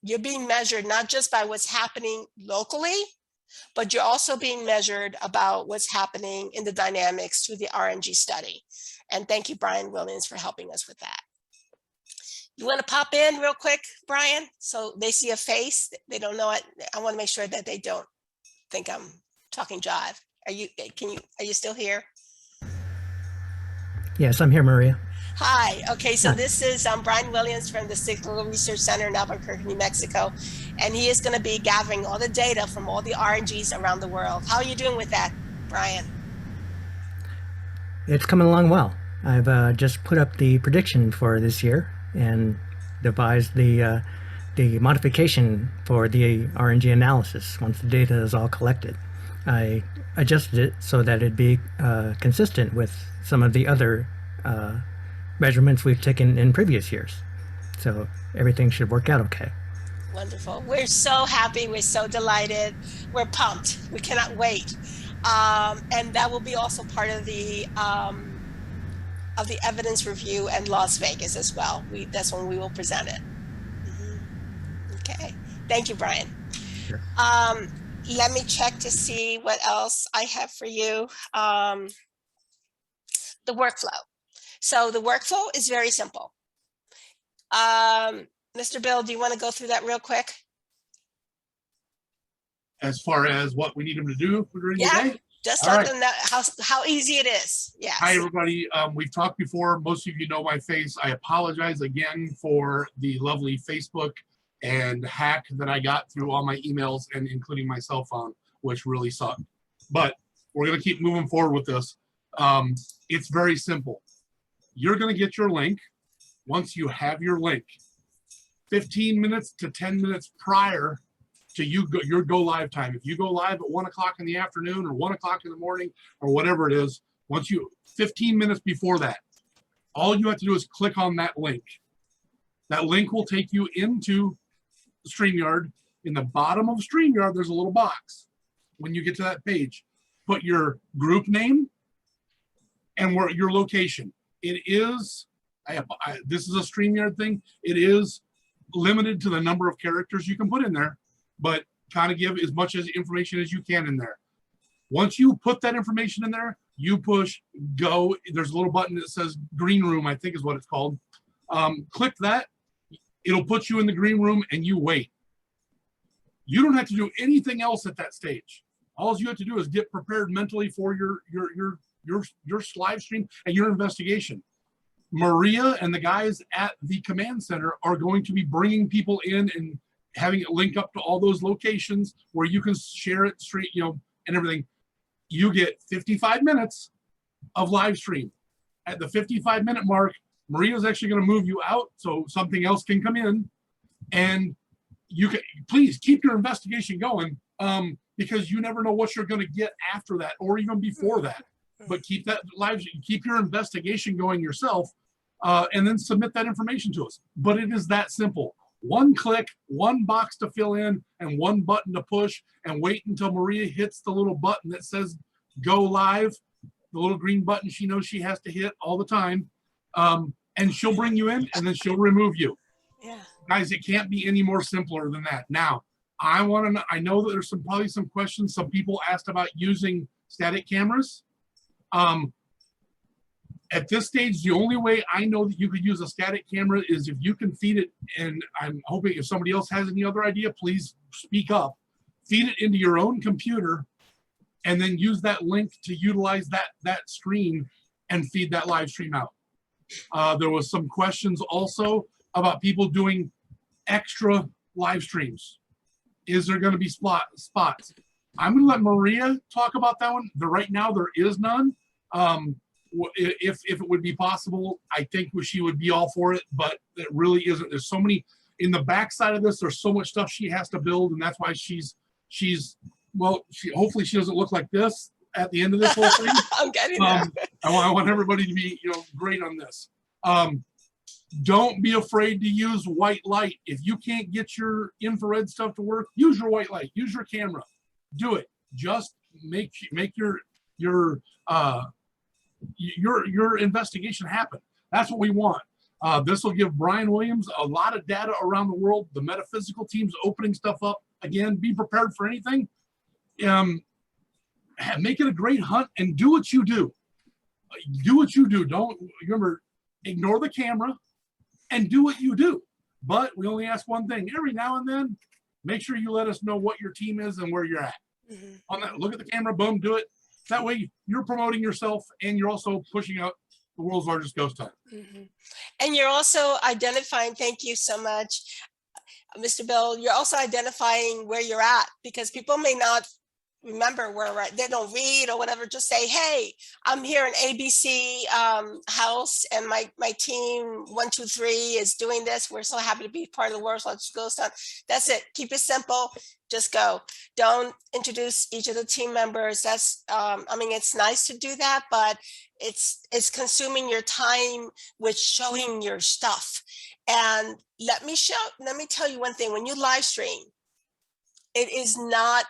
you're being measured not just by what's happening locally, but you're also being measured about what's happening in the dynamics through the RNG study. And thank you, Brian Williams, for helping us with that. You want to pop in real quick, Brian? So they see a face, they don't know it. I want to make sure that they don't think I'm talking jive. Are you still here? Yes, I'm here, Maria. Hi. Okay, so Hi. this is Brian Williams from the Cyclical Research Center in Albuquerque, New Mexico, and he is going to be gathering all the data from all the RNGs around the world. How are you doing with that, Brian? It's coming along well. I've just put up the prediction for this year and devised the modification for the RNG analysis once the data is all collected. I adjusted it so that it'd be consistent with some of the other measurements we've taken in previous years. So everything should work out okay. Wonderful. We're so happy. We're so delighted. We're pumped. We cannot wait. And that will be also part of the evidence review in Las Vegas as well. That's when we will present it. Okay. Thank you, Brian. Sure. Let me check to see what else I have for you. The workflow. So the workflow is very simple. Mr. Bill, do you want to go through that real quick? As far as what we need them to do during the day? Just All let right. them know how easy it is. Yes. Hi, everybody. We've talked before. Most of you know my face. I apologize again for the lovely Facebook and hack that I got through all my emails and including my cell phone, which really sucked. But we're going to keep moving forward with this. It's very simple. You're going to get your link. Once you have your link, 15 minutes to 10 minutes prior to your go live time. If you go live at 1 o'clock in the afternoon or 1 o'clock in the morning or whatever it is, 15 minutes before that, all you have to do is click on that link. That link will take you into StreamYard. In the bottom of StreamYard, there's a little box. When you get to that page, put your group name and your location. It is This is a StreamYard thing. It is limited to the number of characters you can put in there, but kind of give as much as information as you can in there. Once you put that information in there, you push go. There's a little button that says green room, I think is what it's called. Click that. It'll put you in the green room and you wait. You don't have to do anything else at that stage. All you have to do is get prepared mentally for your live stream and your investigation. Maria and the guys at the command center are going to be bringing people in and having it link up to all those locations where you can share it straight, and everything. You get 55 minutes of live stream. At the 55-minute mark, Maria's actually going to move you out so something else can come in, and you can please keep your investigation going, because you never know what you're going to get after that or even before that. But keep that live, keep your investigation going yourself, and then submit that information to us. But it is that simple. One click, one box to fill in, and one button to push, and wait until Maria hits the little button that says go live, the little green button she knows she has to hit all the time, and she'll bring you in, and then she'll remove you. Yeah. Guys, it can't be any more simpler than that. Now, I know that there's probably some questions. Some people asked about using static cameras. At this stage, the only way I know that you could use a static camera is if you can feed it, and I'm hoping if somebody else has any other idea, please speak up. Feed it into your own computer, and then use that link to utilize that screen and feed that live stream out. There was some questions also about people doing extra live streams. Is there going to be spots? I'm going to let Maria talk about that one. Right now, there is none. If it would be possible, I think she would be all for it, but it really isn't. There's so many in the backside of this. There's so much stuff she has to build, and that's why hopefully she doesn't look like this at the end of this whole thing. I'm getting there. I want everybody to be great on this. Don't be afraid to use white light. If you can't get your infrared stuff to work, use your white light. Use your camera. Do it. Just make your investigation happen. That's what we want. This will give Brian Williams a lot of data around the world. The metaphysical team's opening stuff up. Again, be prepared for anything. Make it a great hunt and do what you do. Do what you do. Don't remember, ignore the camera and do what you do. But we only ask one thing. Every now and then, make sure you let us know what your team is and where you're at. Mm-hmm. On that, look at the camera, boom, do it. That way you're promoting yourself and you're also pushing out the world's largest ghost hunt. Mm-hmm. And you're also identifying, thank you so much, Mr. Bill, you're also identifying where you're at, because people may not remember where they don't read or whatever. Just say, hey, I'm here in ABC house, and my team 123 is doing this. We're so happy to be part of the world's largest ghost hunt. That's it. Keep it simple. Just go. Don't introduce each of the team members. That's it's nice to do that, but it's consuming your time with showing your stuff. And let me tell you one thing. When you live stream, it is not,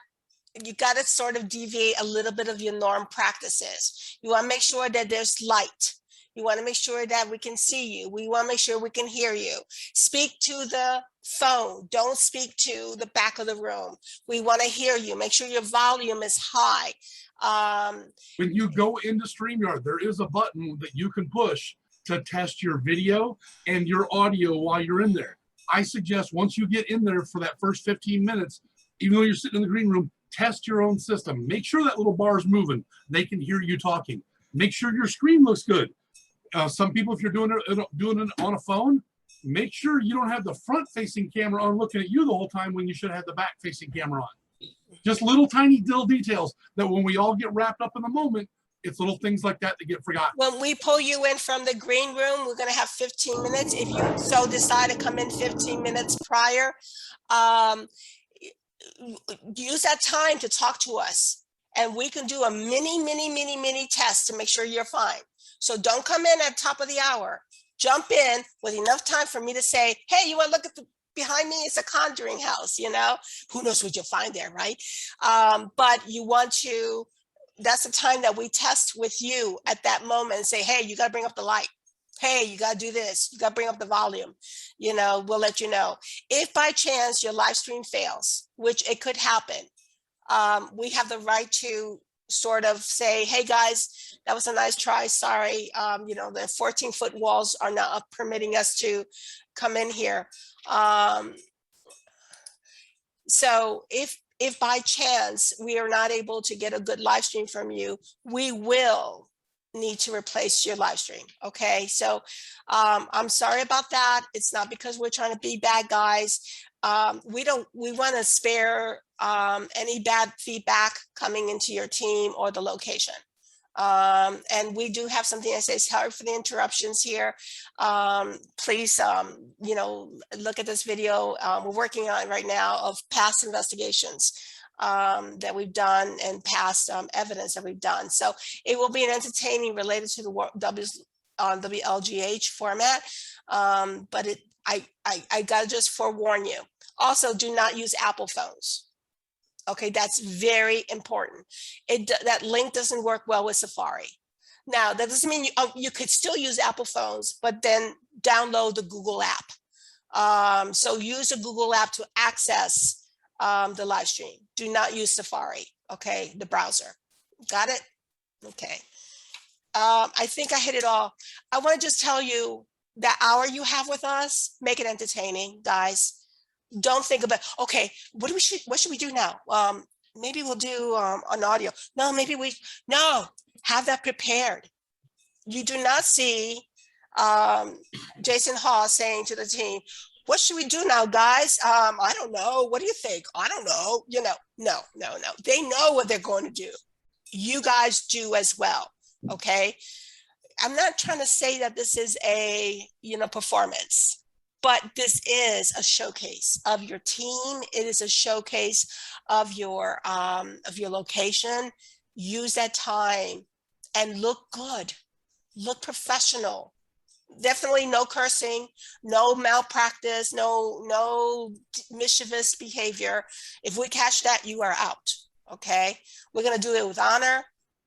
you got to sort of deviate a little bit of your norm practices. You want to make sure that there's light. You want to make sure that we can see you. We want to make sure we can hear you. Speak to the phone. Don't speak to the back of the room. We want to hear you. Make sure your volume is high. When you go into StreamYard, there is a button that you can push to test your video and your audio while you're in there. I suggest once you get in there for that first 15 minutes, even though you're sitting in the green room, test your own system. Make sure that little bar is moving. They can hear you talking. Make sure your screen looks good. Some people, if you're doing it on a phone, make sure you don't have the front-facing camera on looking at you the whole time when you should have the back-facing camera on. Just little tiny details that when we all get wrapped up in the moment, it's little things like that get forgotten. When we pull you in from the green room, we're going to have 15 minutes. If you so decide to come in 15 minutes prior, use that time to talk to us, and we can do a mini test to make sure you're fine. So don't come in at the top of the hour. Jump in with enough time for me to say, hey, you want to look at behind me? It's a conjuring house, who knows what you'll find there, right? But you want to, that's the time that we test with you at that moment and say, hey, you got to bring up the light. Hey, you got to do this. You got to bring up the volume. We'll let you know. If by chance your live stream fails, which it could happen, we have the right to sort of say, hey guys, that was a nice try. Sorry. The 14-foot walls are not permitting us to come in here. So if by chance we are not able to get a good live stream from you, we will need to replace your live stream. Okay. So I'm sorry about that. It's not because we're trying to be bad guys. We want to spare any bad feedback coming into your team or the location. And we do have something that says, sorry for the interruptions here. Please, look at this video. We're working on it right now of past investigations that we've done and past evidence that we've done. So it will be an entertaining related to the WLGH format. But I gotta just forewarn you. Also, do not use Apple phones. Okay, that's very important. That link doesn't work well with Safari. Now, that doesn't mean you could still use Apple phones, but then download the Google app. So use a Google app to access the live stream. Do not use Safari, okay, the browser. Got it? Okay. I think I hit it all. I want to just tell you that hour you have with us, make it entertaining, guys. Don't think about, okay, what should we do now? Maybe we'll do an audio. No, have that prepared. You do not see Jason Hall saying to the team, what should we do now, guys? I don't know. What do you think? I don't know. No. They know what they're going to do. You guys do as well. Okay. I'm not trying to say that this is a, performance. But this is a showcase of your team. It is a showcase of your location. Use that time and look good, look professional. Definitely no cursing, no malpractice, no mischievous behavior. If we catch that, you are out. Okay, we're gonna do it with honor,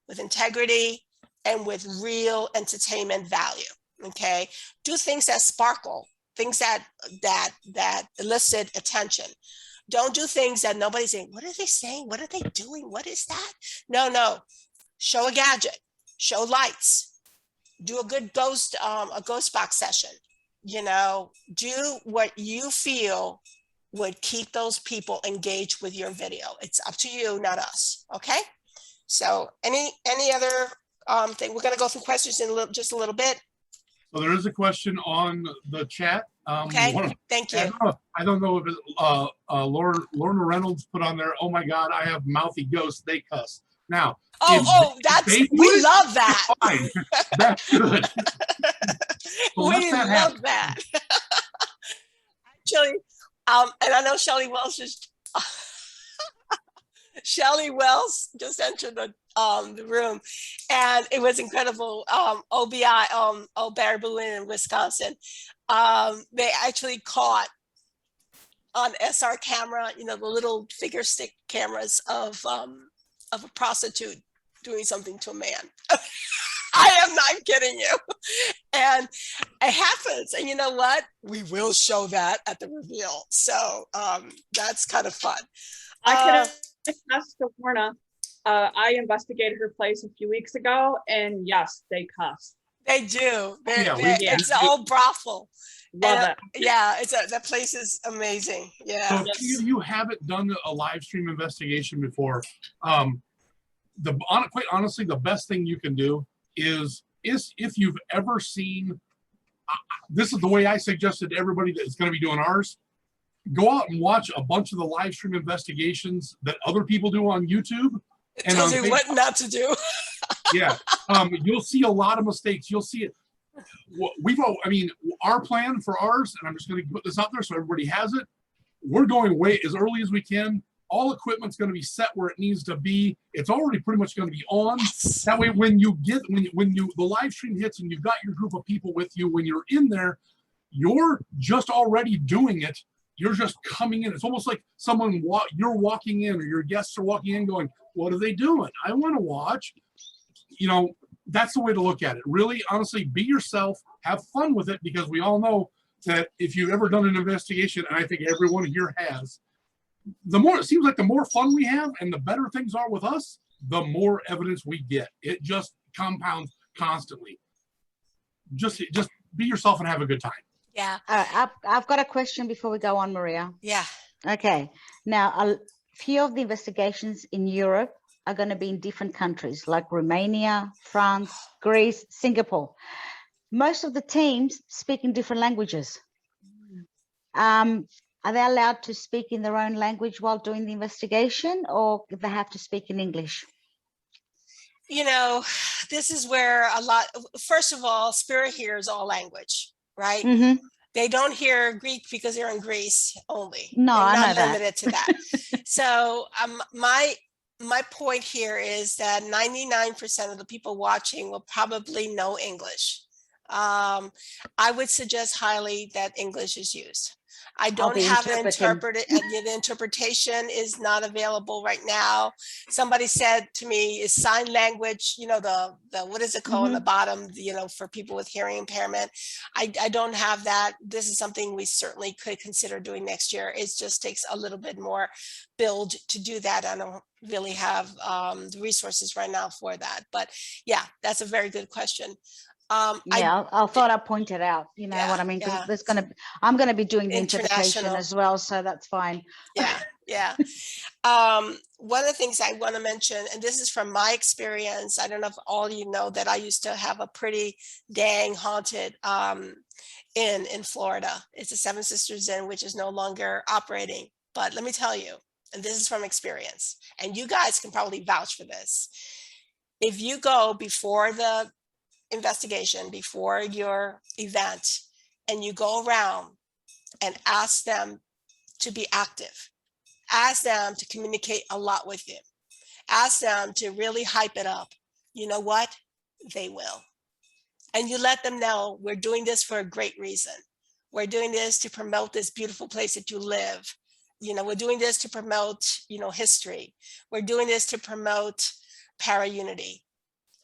with integrity, and with real entertainment value. Okay, do things that sparkle. Things that elicit attention. Don't do things that nobody's saying, what are they saying? What are they doing? What is that? No. Show a gadget, show lights, do a good ghost box session. Do what you feel would keep those people engaged with your video. It's up to you, not us. Okay. So any other thing? We're going to go through questions in just a little bit. So there is a question on the chat. Okay, thank you. I don't know if Lorna Reynolds put on there, oh my God, I have mouthy ghosts, they cuss. Now, we love that. Fine. That's good. We love that. Actually, and I know Shelley Wells Shelley Wells just entered the room, and it was incredible. OBI, Baraboo in Wisconsin, they actually caught on SR camera, the little figure stick cameras of a prostitute doing something to a man. I am not kidding you. And it happens. And you know what? We will show that at the reveal. So that's kind of fun. I can attest to Lorna. I investigated her place a few weeks ago, and yes, they cuss. They do. It's an old brothel. Love it. Yeah, that place is amazing. Yeah. So if you haven't done a live stream investigation before, quite honestly, the best thing you can do is if you've ever seen, this is the way I suggested to everybody that is going to be doing ours, go out and watch a bunch of the live stream investigations that other people do on YouTube. It tells you what not to do. Yeah. You'll see a lot of mistakes. You'll see it. Our plan for ours, and I'm just going to put this out there so everybody has it. We're going way as early as we can. All equipment's going to be set where it needs to be. It's already pretty much going to be on. Yes. That way, when the live stream hits and you've got your group of people with you, when you're in there, you're just already doing it. You're just coming in. It's almost like you're walking in, or your guests are walking in going, what are they doing? I want to watch. that's the way to look at it. Really, honestly, be yourself, have fun with it, because we all know that if you've ever done an investigation, and I think everyone here has, it seems like the more fun we have and the better things are with us, the more evidence we get. It just compounds constantly. Just be yourself and have a good time. Yeah. I've got a question before we go on, Maria. Yeah. Okay. Now, a few of the investigations in Europe are going to be in different countries like Romania, France, Greece, Singapore. Most of the teams speak in different languages. Are they allowed to speak in their own language while doing the investigation, or do they have to speak in English? You know, this is where first of all, Spirit hears all language, right? Mm-hmm. They don't hear Greek because they're in Greece only. No, They're I not know that. limited to that. So my point here is that 99% of the people watching will probably know English. I would suggest highly that English is used. I don't be have an interpreting. the interpretation is not available right now. Somebody said to me, is sign language, you know, the what is it called on the bottom, you know, for people with hearing impairment. I don't have that. This is something we certainly could consider doing next year. It just takes a little bit more build to do that. I don't really have the resources right now for that. But yeah, that's a very good question. Yeah, I thought I'd point it out. You know what I mean? Because yeah. I'm going to be doing the interpretation International. as well, so that's fine. Yeah, yeah. One of the things I want to mention, and this is from my experience, I don't know if all you know that I used to have a pretty dang haunted inn in Florida. It's a Seven Sisters Inn, which is no longer operating. But let me tell you, and this is from experience, and you guys can probably vouch for this. If you go before the investigation, before your event, and you go around and ask them to be active, ask them to communicate a lot with you, ask them to really hype it up, you know what? They will. And you let them know we're doing this for a great reason. We're doing this to promote this beautiful place that you live. You know, we're doing this to promote, you know, history. We're doing this to promote para-unity.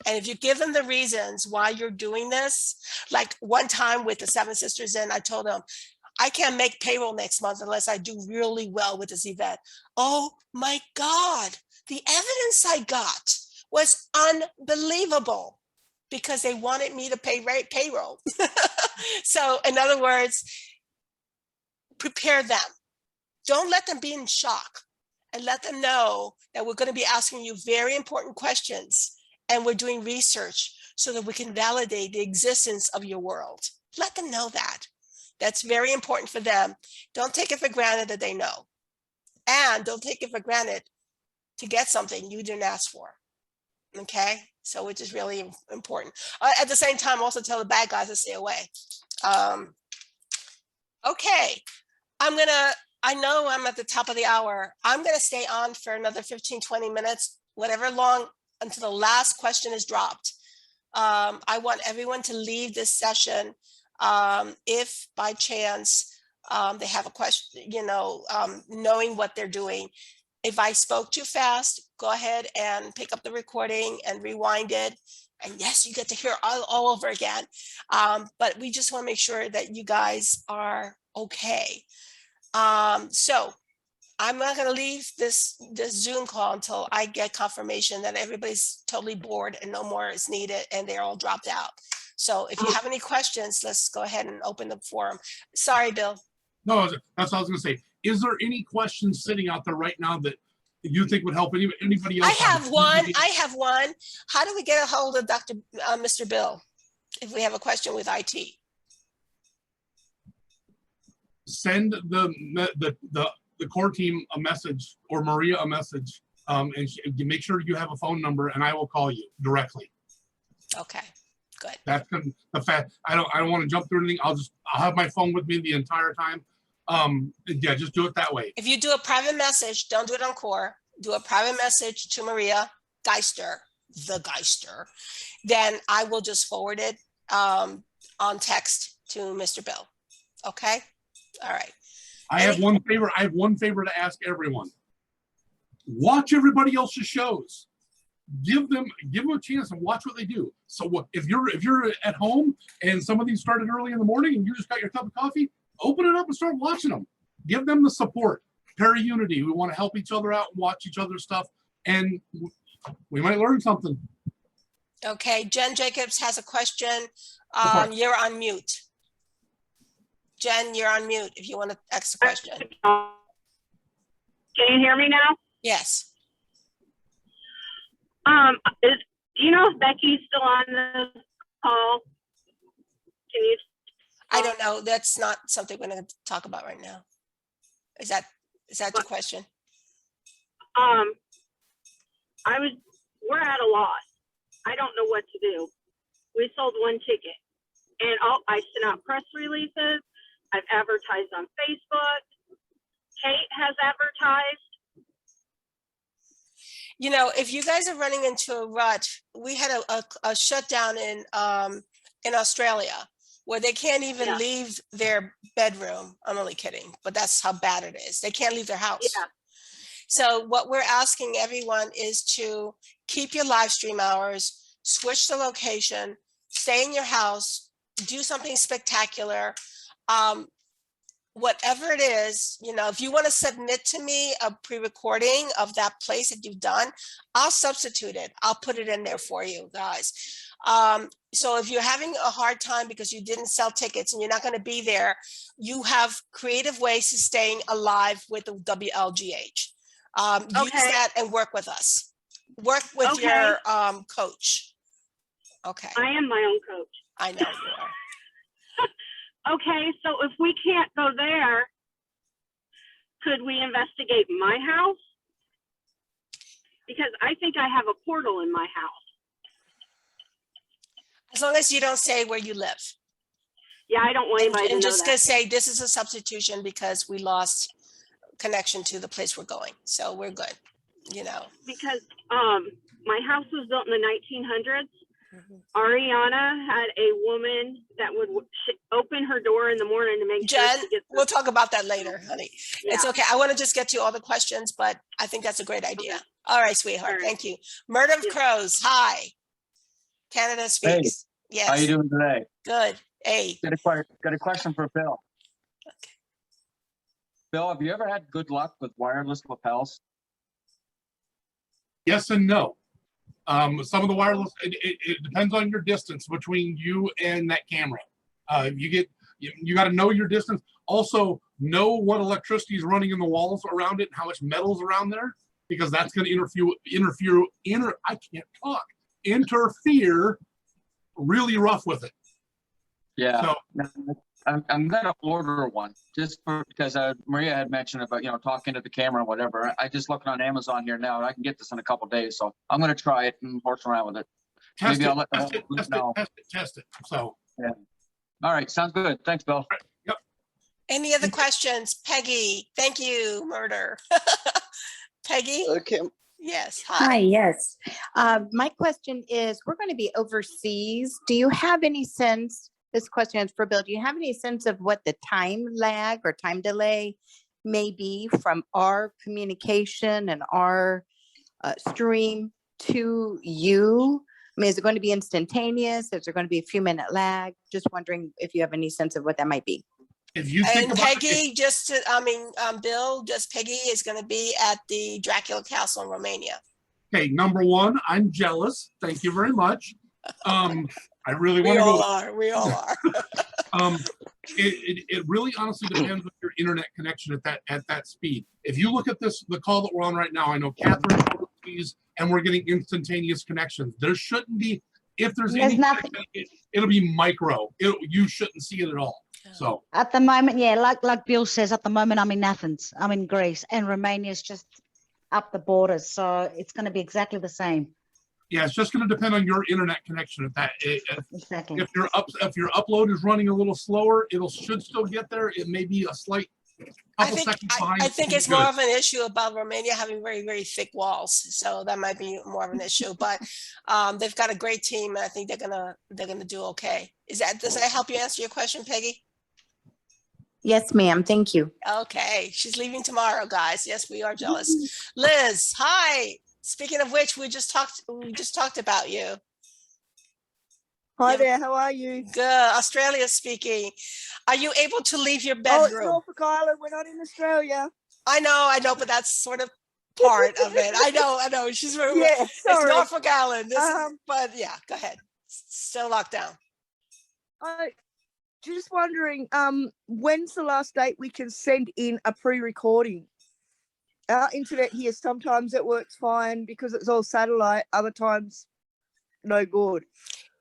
And if you give them the reasons why you're doing this, like one time with the Seven Sisters Inn, I told them, I can't make payroll next month unless I do really well with this event. Oh my God, the evidence I got was unbelievable because they wanted me to pay payroll. So in other words, prepare them. Don't let them be in shock, and let them know that we're going to be asking you very important questions, and we're doing research so that we can validate the existence of your world. Let them know that. That's very important for them. Don't take it for granted that they know. And don't take it for granted to get something you didn't ask for. Okay? So which is really important. At the same time, also tell the bad guys to stay away. Okay. I know I'm at the top of the hour. I'm going to stay on for another 15, 20 minutes, whatever long, until the last question is dropped. I want everyone to leave this session if by chance they have a question, you know, knowing what they're doing. If I spoke too fast, go ahead and pick up the recording and rewind it. And yes, you get to hear all over again. But we just want to make sure that you guys are okay. So I'm not going to leave this Zoom call until I get confirmation that everybody's totally bored and no more is needed and they're all dropped out. So if you have any questions, let's go ahead and open the forum. Sorry, Bill. No, that's what I was going to say. Is there any questions sitting out there right now that you think would help anybody else? I have one. How do we get a hold of Mr. Bill if we have a question with IT? Send the core team a message, or Maria a message, and make sure you have a phone number, and I will call you directly. Okay, good. That's the fact. I don't want to jump through anything. I'll have my phone with me the entire time. Yeah, just do it that way. If you do a private message, don't do it on core. Do a private message to Maria Geister, then I will just forward it on text to Mr. Bill. Okay. All right. I have one favor to ask everyone. Watch everybody else's shows. give them a chance and watch what they do. So what if you're at home and some of these started early in the morning and you just got your cup of coffee, open it up and start watching them. Give them the support. Para-unity. We want to help each other out and watch each other's stuff, and we might learn something. Okay, Jen Jacobs has a question. for it. You're on mute. Jen, you're on mute if you want to ask a question. Can you hear me now? Yes. Do you know if Becky's still on the call? Can you? I don't know. That's not something we're going to talk about right now. Is that the question? We're at a loss. I don't know what to do. We sold one ticket, and I sent out press releases. I've advertised on Facebook. Kate has advertised. You know, if you guys are running into a rut, we had a shutdown in Australia where they can't even leave their bedroom. I'm only kidding, but that's how bad it is. They can't leave their house. Yeah. So what we're asking everyone is to keep your live stream hours, switch the location, stay in your house, do something spectacular. Whatever it is, you know, if you want to submit to me a pre-recording of that place that you've done, I'll substitute it. I'll put it in there for you guys. So if you're having a hard time because you didn't sell tickets and you're not going to be there, you have creative ways to staying alive with the WLGH. Use that and work with us. Work with your coach. Okay. I am my own coach. I know you are. Okay, so if we can't go there, could we investigate my house? Because I think I have a portal in my house. As long as you don't say where you live. Yeah, I don't want anybody to And know just that. to say this is a substitution because we lost connection to the place we're going. So we're good, you know. Because my house was built in the 1900s. Ariana had a woman that would open her door in the morning to make Jen, sure she gets we'll talk about that later, honey. Yeah. It's okay. I want to just get to all the questions, but I think that's a great idea. Okay. All right, sweetheart. All right. Thank you. Murder of Yeah. Crows. Hi. Canada speaks. Yes. How you doing today? Good. Hey. Got a question for Bill. Okay. Bill, have you ever had good luck with wireless lapels? Yes and no. Some of the wireless, it depends on your distance between you and that camera. You got to know your distance. Also, know what electricity is running in the walls around it and how much metal's around there, because that's going to interfere really rough with it. Yeah. So, I'm gonna order one just because Maria had mentioned about talking to the camera or whatever. I just looking on Amazon here now, and I can get this in a couple days. So I'm gonna try it and horse around with it. test Maybe it, I'll let the test whole it, group test know. it, test it. So, Yeah. All right, sounds good. Thanks, Bill. yep. Any other questions? Peggy. Thank you, Murder. Peggy? Okay. Yes. Hi, yes. My question is, we're going to be overseas. Do you have any sense, this question is for Bill, do you have any sense of what the time lag or time delay may be from our communication and our stream to you? I mean, is it going to be instantaneous? Is there going to be a few minute lag? Just wondering if you have any sense of what that might be. If you think And about Peggy, Bill, Peggy is going to be at the Dracula Castle in Romania. okay, number one, I'm jealous. Thank you very much. I really We want to all go. are. We all are. It really honestly depends on your internet connection at that speed. If you look at the call that we're on right now, I know Catherine overseas, and we're getting instantaneous connections. There shouldn't be, if there's any, nothing. it'll be micro. You shouldn't see it at all. So At the moment, yeah, like Bill says, at the moment I'm in Athens, I'm in Greece, and Romania is just up the borders, so it's going to be exactly the same. yeah, it's just going to depend on your internet connection. Exactly. If your upload is running a little slower, should still get there. It may be a slight couple seconds behind. I think it's Good. more of an issue about Romania having very, very thick walls. So that might be more of an issue, but they've got a great team, and I think they're gonna do okay. Does that help you answer your question, Peggy? Yes, ma'am. Thank you. Okay, she's leaving tomorrow, guys. Yes, we are jealous. Liz, hi. Speaking of which, we just talked about you. Hi Yeah. there, how are you? Good. Australia speaking. Are you able to leave your Oh, it's bedroom? Norfolk Island, we're not in Australia. I know, but that's sort of part of it. I know. She's Yeah, It's sorry. Norfolk Island. Um, But yeah, go ahead. Still locked down. I just wondering, when's the last date we can send in a pre-recording? Our internet here, sometimes it works fine because it's all satellite, other times no good.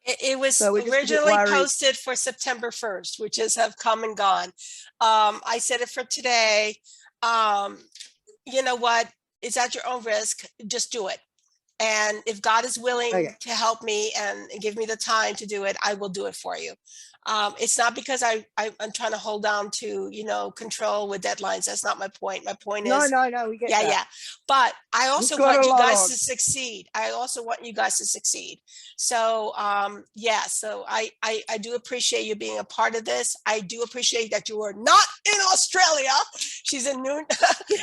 It was So we're just a bit originally worried. posted for September 1st, which have come and gone. I said it for today. You know what? It's at your own risk. Just do it. And if God is willing Okay. to help me and give me the time to do it, I will do it for you. It's not because I'm trying to hold on to, control with deadlines. That's not my point. My point No, is, we get yeah, that. yeah. But I also got want a you lot guys on. to succeed. I also want you guys to succeed. So, yeah, so I do appreciate you being a part of this. I do appreciate that you are not in Australia. She's in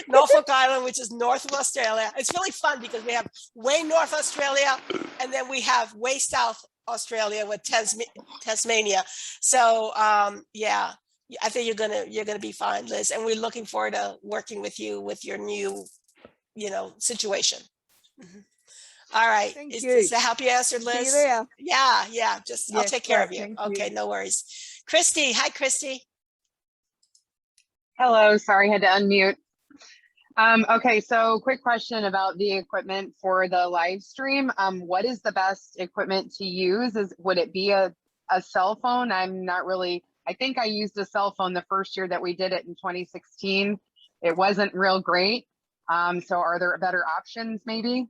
Norfolk Island, which is north of Australia. It's really fun because we have way north Australia and then we have way south Australia with Tasmania. So yeah, I think you're gonna be fine, Liz, and we're looking forward to working with you with your new situation. All right. Thank Is you. that help you answer, See Liz? you there. Yeah, I'll Yes, take care great, of you. thank you. Okay, no worries. Christy, hi Christy. Hello, sorry, I had to unmute. Okay, so quick question about the equipment for the live stream. What is the best equipment to use? Would it be a cell phone? I think I used a cell phone the first year that we did it in 2016. It wasn't real great. So are there better options maybe?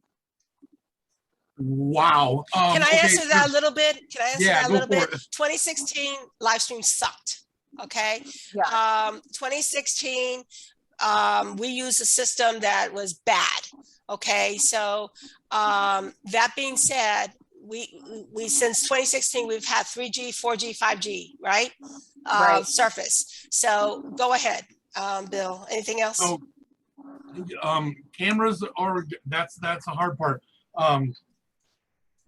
Wow. Can I Okay, answer that a little bit? Can I answer Yeah, that a go little for bit? it. 2016 live stream sucked. Okay. Yeah. 2016, we used a system that was bad. Okay. So that being said, we since 2016 we've had 3G, 4G, 5G, right? Right. Surface. So go ahead, Bill. Anything else? So, cameras are that's a hard part.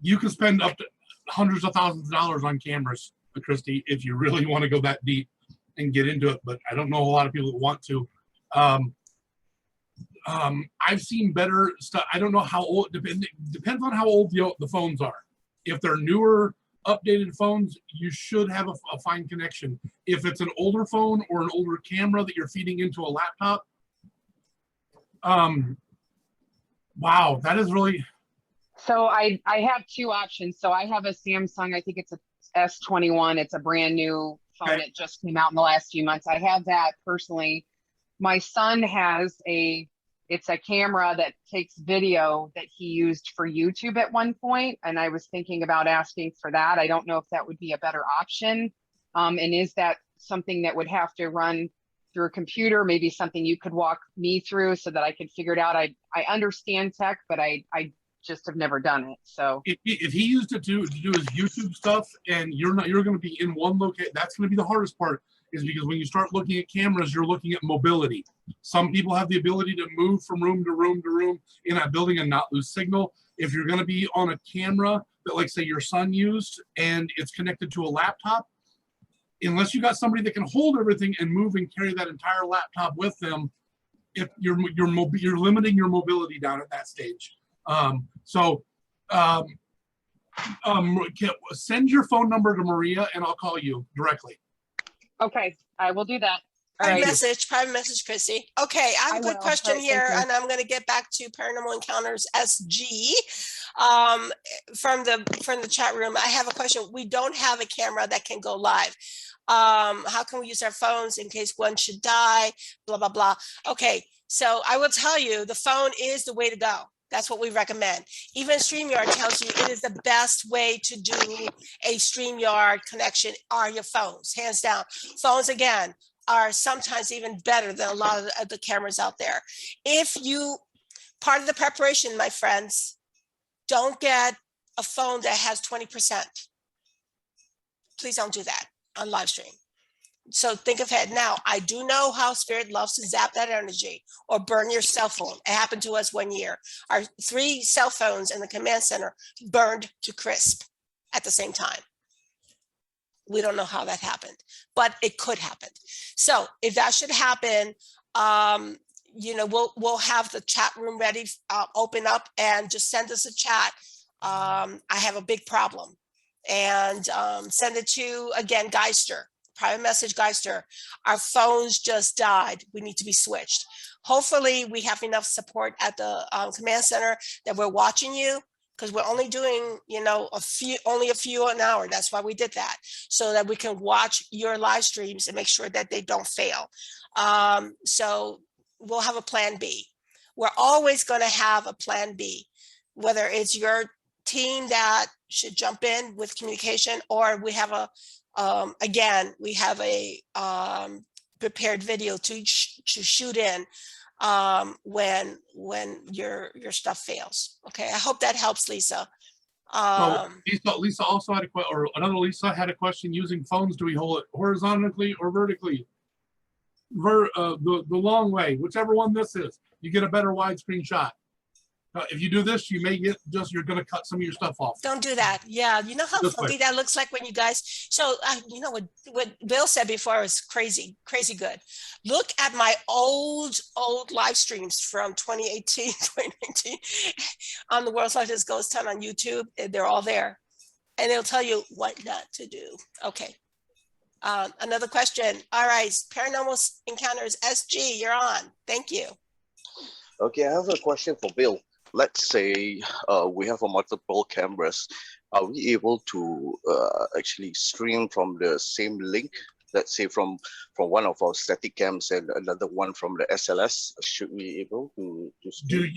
You can spend up to hundreds of thousands of dollars on cameras, Christy, if you really want to go that deep and get into it. But I don't know a lot of people that want to. I've seen better stuff. I don't know how old. Depends on how old the phones are. If they're newer, updated phones, you should have a fine connection. If it's an older phone or an older camera that you're feeding into a laptop, wow, that is really. So I have two options. So I have a Samsung, I think it's a S21. It's a brand new phone. Okay. It just came out in the last few months. I have that personally. My son has it's a camera that takes video that he used for YouTube at one point, and I was thinking about asking for that. I don't know if that would be a better option. And is that something that would have to run through a computer, maybe something you could walk me through so that I could figure it out? I understand tech, but I just have never done it. So If he used it to do his YouTube stuff and you're going to be in one location, that's going to be the hardest part, is because when you start looking at cameras, you're looking at mobility. Some people have the ability to move from room to room to room in that building and not lose signal. If you're going to be on a camera that, like, say, your son used and it's connected to a laptop, unless you got somebody that can hold everything and move and carry that entire laptop with them, if you're limiting your mobility down at that stage. Send your phone number to Maria and I'll call you directly. okay, I will do that. All Private right. message, Chrissy. Okay, I have a quick question here, and I'm going to get back to Paranormal Encounters SG from the chat room. I have a question. We don't have a camera that can go live. How can we use our phones in case one should die? Blah blah blah. Okay, so I will tell you, the phone is the way to go. That's what we recommend. Even StreamYard tells you it is the best way to do a StreamYard connection are your phones, hands down. Phones, again, are sometimes even better than a lot of the cameras out there. Part of the preparation, my friends, don't get a phone that has 20%. Please don't do that on live stream. So think ahead. Now, I do know how spirit loves to zap that energy or burn your cell phone. It happened to us one year. Our 3 cell phones in the command center burned to crisp at the same time. We don't know how that happened, but it could happen. So if that should happen, you know, we'll have the chat room ready, open up, and just send us a chat. I have a big problem, and send it to, again, Geister, private message Geister. Our phones just died. We need to be switched. Hopefully we have enough support at the command center that we're watching you, because we're only doing, you know, only a few an hour. That's why we did that, so that we can watch your live streams and make sure that they don't fail. So we'll have a plan B. We're always going to have a plan B, whether it's your team that should jump in with communication, or we have a, again, we have a prepared video to shoot in when your stuff fails. Okay, I hope that helps, Lisa. So Lisa also had a question, or another Lisa had a question. Using phones, do we hold it horizontally or vertically? The long way, whichever one this is, you get a better widescreen shot. If you do this, you may get you're going to cut some of your stuff off. Don't do that. Yeah, you know how This funky way. that looks like when you guys. So you know what Bill said before was crazy good. Look at my old live streams from 2018, 2019 on the World's Largest Ghost Town on YouTube. They're all there, and it'll tell you what not to do. Okay. Another question. All right, Paranormal Encounters SG, you're on. Thank you. Okay, I have a question for Bill. Let's say we have a multiple cameras. Are we able to actually stream from the same link? Let's say from one of our static cams and another one from the SLS. Should we be able to stream?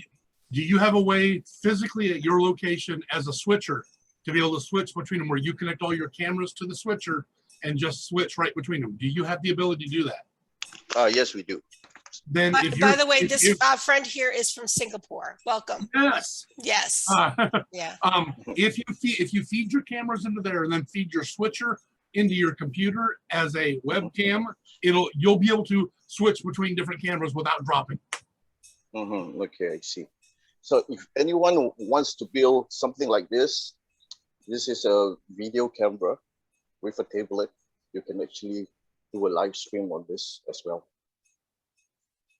Do you have a way physically at your location as a switcher to be able to switch between them, where you connect all your cameras to the switcher and just switch right between them? Do you have the ability to do that? Yes, we do. Then By the way, this friend here is from Singapore. Welcome. Yes. Yes. Yeah. If you feed your cameras into there and then feed your switcher into your computer as a webcam, you'll be able to switch between different cameras without dropping. Okay, I see. So if anyone wants to build something like this is a video camera with a tablet. You can actually do a live stream on this as well.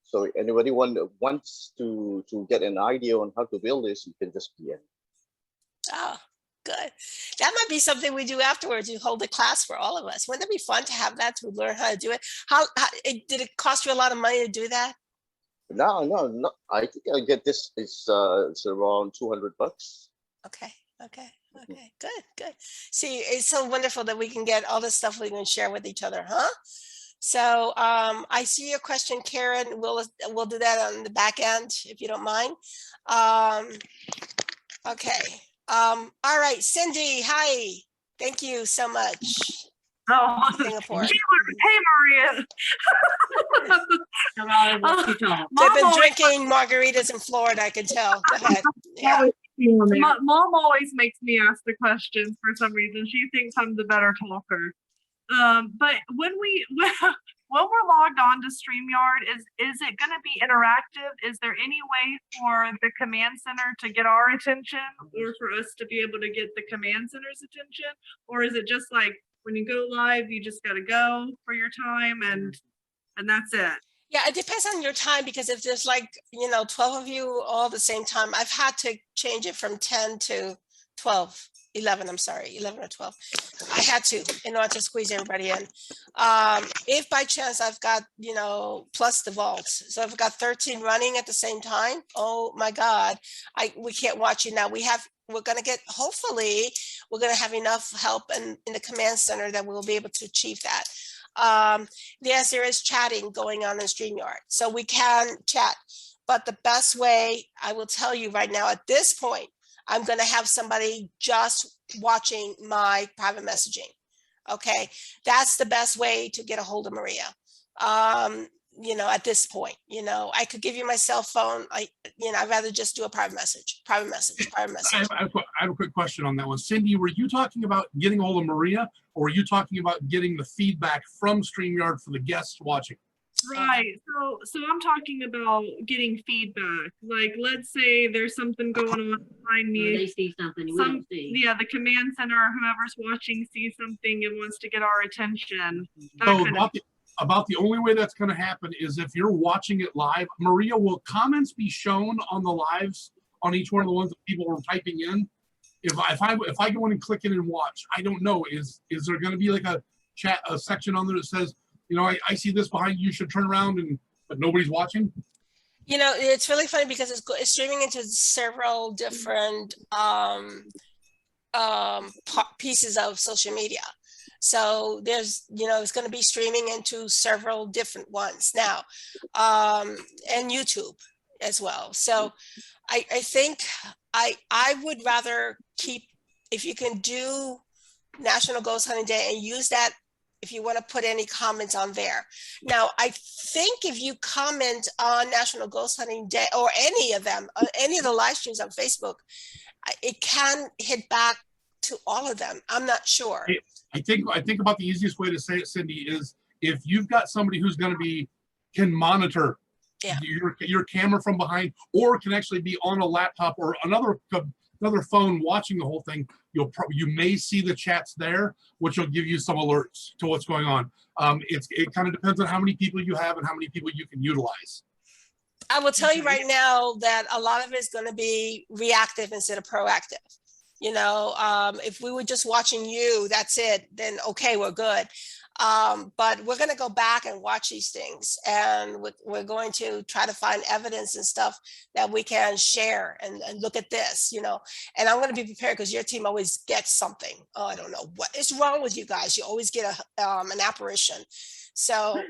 So anybody wants to get an idea on how to build this, you can just PM. Oh, good. That might be something we do afterwards. You hold a class for all of us. Wouldn't it be fun to have that, to learn how to do it? How did it cost you a lot of money to do that? No. I think I get this. It's around $200. Okay. Good. See, it's so wonderful that we can get all this stuff we can share with each other, huh? So I see your question, Karen. We'll do that on the back end if you don't mind. Okay. All right, Cindy. Hi. Thank you so much. Oh, Singapore. Hey, Maria. They've been drinking margaritas in Florida, I can tell. Go ahead. Yeah. Mom always makes me ask the questions for some reason. She thinks I'm the better talker. But when we're logged on to StreamYard, is it going to be interactive? Is there any way for the command center to get our attention, or for us to be able to get the command center's attention? Or is it just like when you go live, you just got to go for your time and that's it? Yeah, it depends on your time, because if there's 12 of you all at the same time, I've had to change it from 10 to 12. 11, I'm sorry, 11 or 12. I had to, in order to squeeze everybody in. If by chance I've got, plus the vaults, so I've got 13 running at the same time, oh my God, we can't watch you now. Hopefully, we're gonna have enough help in the command center that we'll be able to achieve that. Yes, there is chatting going on in StreamYard, so we can chat, but the best way, I will tell you right now at this point, I'm going to have somebody just watching my private messaging. Okay. That's the best way to get a hold of Maria. At this point, I could give you my cell phone. I'd rather just do a private message. I I have a quick question on that one. Cindy, were you talking about getting a hold of Maria, or were you talking about getting the feedback from StreamYard for the guests watching? Right. So I'm talking about getting feedback. Like, let's say there's something going on behind me. They see something we don't see. Yeah, the command center or whoever's watching sees something and wants to get our attention. So about the only way that's going to happen is if you're watching it live. Maria, will comments be shown on the lives on each one of the ones that people are typing in? If I go in and click in and watch, I don't know. Is there going to be like a section on there that says, you know, I see this behind you, you should turn around, but nobody's watching? You know, it's really funny because it's streaming into several different pieces of social media. So there's, you know, it's going to be streaming into several different ones now, and YouTube as well. So I think I would rather keep, if you can do National Ghost Hunting Day and use that if you want to put any comments on there. Now, I think if you comment on National Ghost Hunting Day or any of them, any of the live streams on Facebook, it can hit back to all of them. I'm not sure. I think about the easiest way to say it, Cindy, is if you've got somebody who's going to can monitor your camera from behind, or can actually be on a laptop or another phone watching the whole thing, you may see the chats there, which will give you some alerts to what's going on. It kind of depends on how many people you have and how many people you can utilize. I will tell you right now that a lot of it is going to be reactive instead of proactive. You know, if we were just watching you, that's it, then okay, we're good. But we're going to go back and watch these things, and we're going to try to find evidence and stuff that we can share and look at this, you know, and I'm going to be prepared because your team always gets something. Oh, I don't know what is wrong with you guys. You always get an apparition. So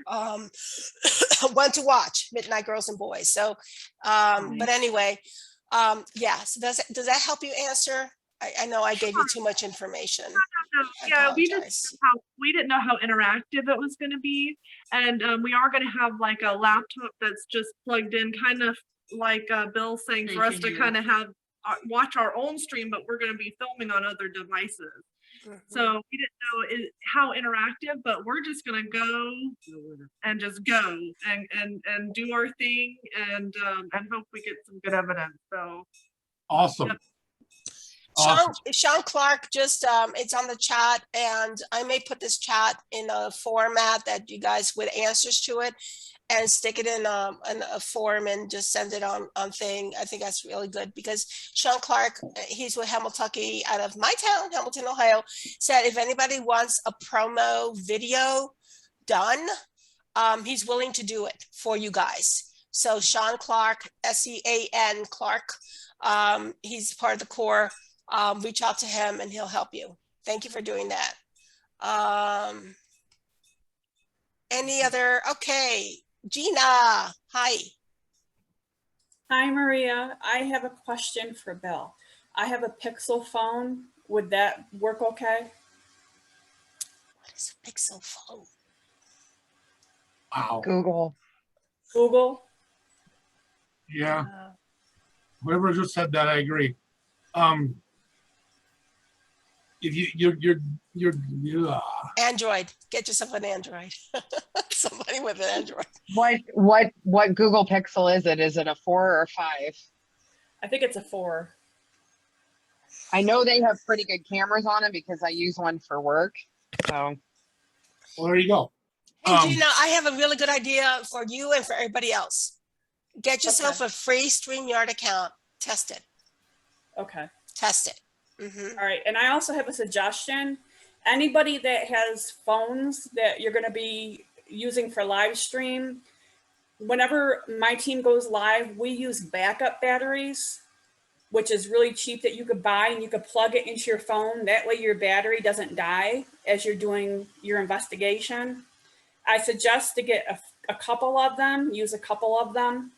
one to watch, Midnight Girls and Boys. So, but anyway, yeah. So does that help you answer? I know I gave you too much information. Yeah, we didn't know how interactive it was going to be, and we are going to have like a laptop that's just plugged in, kind of like Bill's saying, for us to kind of have watch our own stream, but we're going to be filming on other devices. So we didn't know how interactive, but we're just going to go and just go and do our thing and hope we get some good evidence. So awesome. Yep. Sean Clark just it's on the chat, and I may put this chat in a format that you guys with answers to it and stick it in a form and just send it on thing. I think that's really good because Sean Clark, he's with Hamiltucky out of my town, Hamilton, Ohio, said if anybody wants a promo video done, he's willing to do it for you guys. So Sean Clark, SEAN Clark, he's part of the core. Reach out to him and he'll help you. Thank you for doing that. Any other? Okay, Gina, hi. Hi, Maria. I have a question for Bill. I have a Pixel phone. Would that work okay? What is a Pixel phone? Wow. Google? Yeah. Whoever just said that, I agree. If you're Android, get yourself an Android. Somebody with an Android. What Google Pixel is it? Is it a 4 or a 5? I think it's a 4. I know they have pretty good cameras on them because I use one for work. So, well, there you go. Hey, Gina, I have a really good idea for you and for everybody else. Get yourself a free StreamYard account. Test it. Okay. Test it. All right. And I also have a suggestion. Anybody that has phones that you're going to be using for live stream, whenever my team goes live, we use backup batteries, which is really cheap that you could buy, and you could plug it into your phone. That way your battery doesn't die as you're doing your investigation. I suggest to get a couple of them, use a couple of them.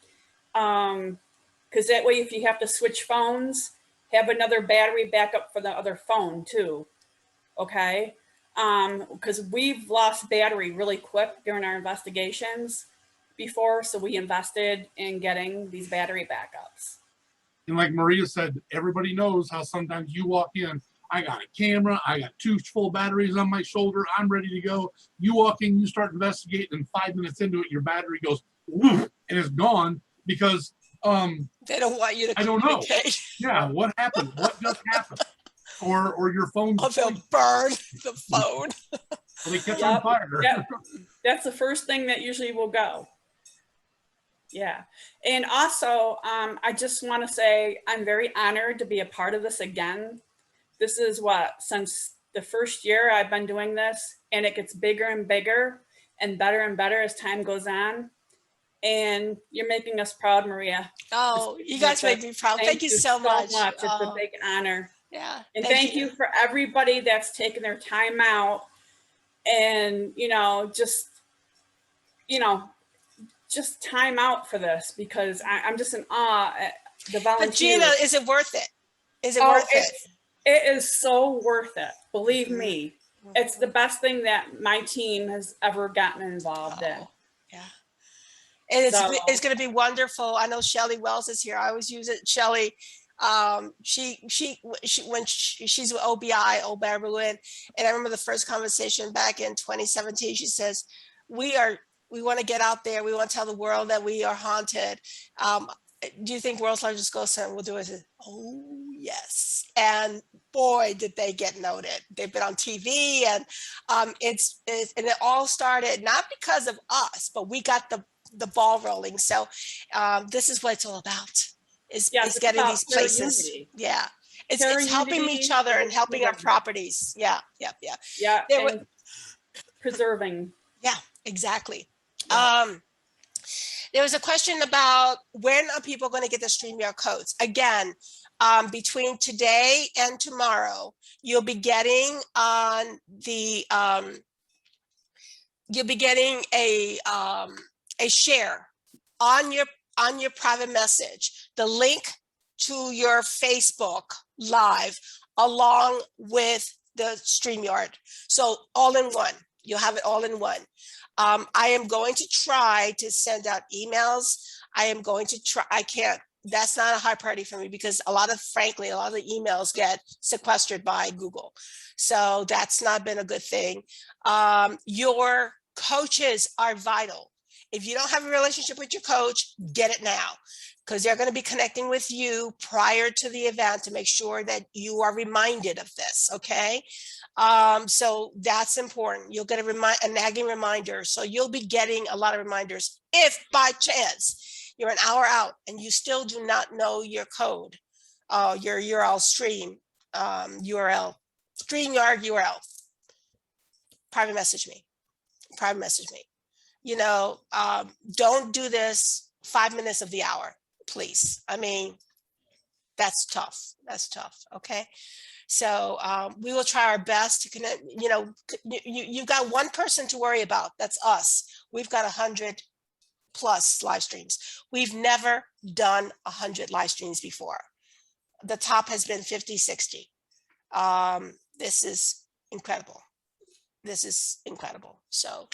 Because that way, if you have to switch phones, have another battery backup for the other phone too. Okay. Because we've lost battery really quick during our investigations before. So we invested in getting these battery backups. And like Maria said, everybody knows how sometimes you walk in, I got a camera, I got 2 full batteries on my shoulder, I'm ready to go. You walk in, you start investigating, and 5 minutes into it, your battery goes woof, and it's gone because They don't want you to I don't know. communicate. Yeah, what happened? What just happened? Or your phone. Oh, they'll burn the phone. Or they catch on Yep. fire. Yep. That's the first thing that usually will go. Yeah. And also, I just want to say I'm very honored to be a part of this again. This is since the first year I've been doing this, and it gets bigger and bigger and better as time goes on. And you're making us proud, Maria. Oh, you guys make me proud. Thank you so much. It's a big honor. Yeah. And thank you for everybody that's taken their time out and, just time out for this, because I'm just in awe at the volunteers. But Gina, is it worth it? Is it worth it? It is so worth it. Believe Mm-hmm. me, it's the best thing that my team has ever gotten involved in. Yeah. And it's going to be wonderful. I know Shelly Wells is here. I always use it. Shelly, she's with OBI, Old Barrowin, and I remember the first conversation back in 2017. She says, we want to get out there. We want to tell the world that we are haunted. Do you think World's Largest Ghost Hunt will do it? I said, oh, yes. And boy, did they get noted. They've been on TV, and and it all started not because of us, but we got the ball rolling. So this is what it's all about. Is getting these places. Unity. Yeah. It's helping each other and helping our properties. Yeah. Yeah. Preserving. Yeah, exactly. There was a question about when are people going to get the StreamYard codes? Again, between today and tomorrow, you'll be getting on the a share on your private message, the link to your Facebook Live along with the StreamYard. So all in one, you'll have it all in one. I am going to try to send out emails. That's not a high priority for me because frankly, a lot of the emails get sequestered by Google. So that's not been a good thing. Your coaches are vital. If you don't have a relationship with your coach, get it now, because they're going to be connecting with you prior to the event to make sure that you are reminded of this. Okay. So that's important. You'll get a nagging reminder. So you'll be getting a lot of reminders. If by chance you're an hour out and you still do not know your code, your URL URL, StreamYard URL, private message me. Don't do this 5 minutes of the hour, please. I mean, that's tough. Okay. So we will try our best to connect. You've got one person to worry about. That's us. We've got 100+ live streams. We've never done 100 live streams before. The top has been 50, 60. This is incredible. So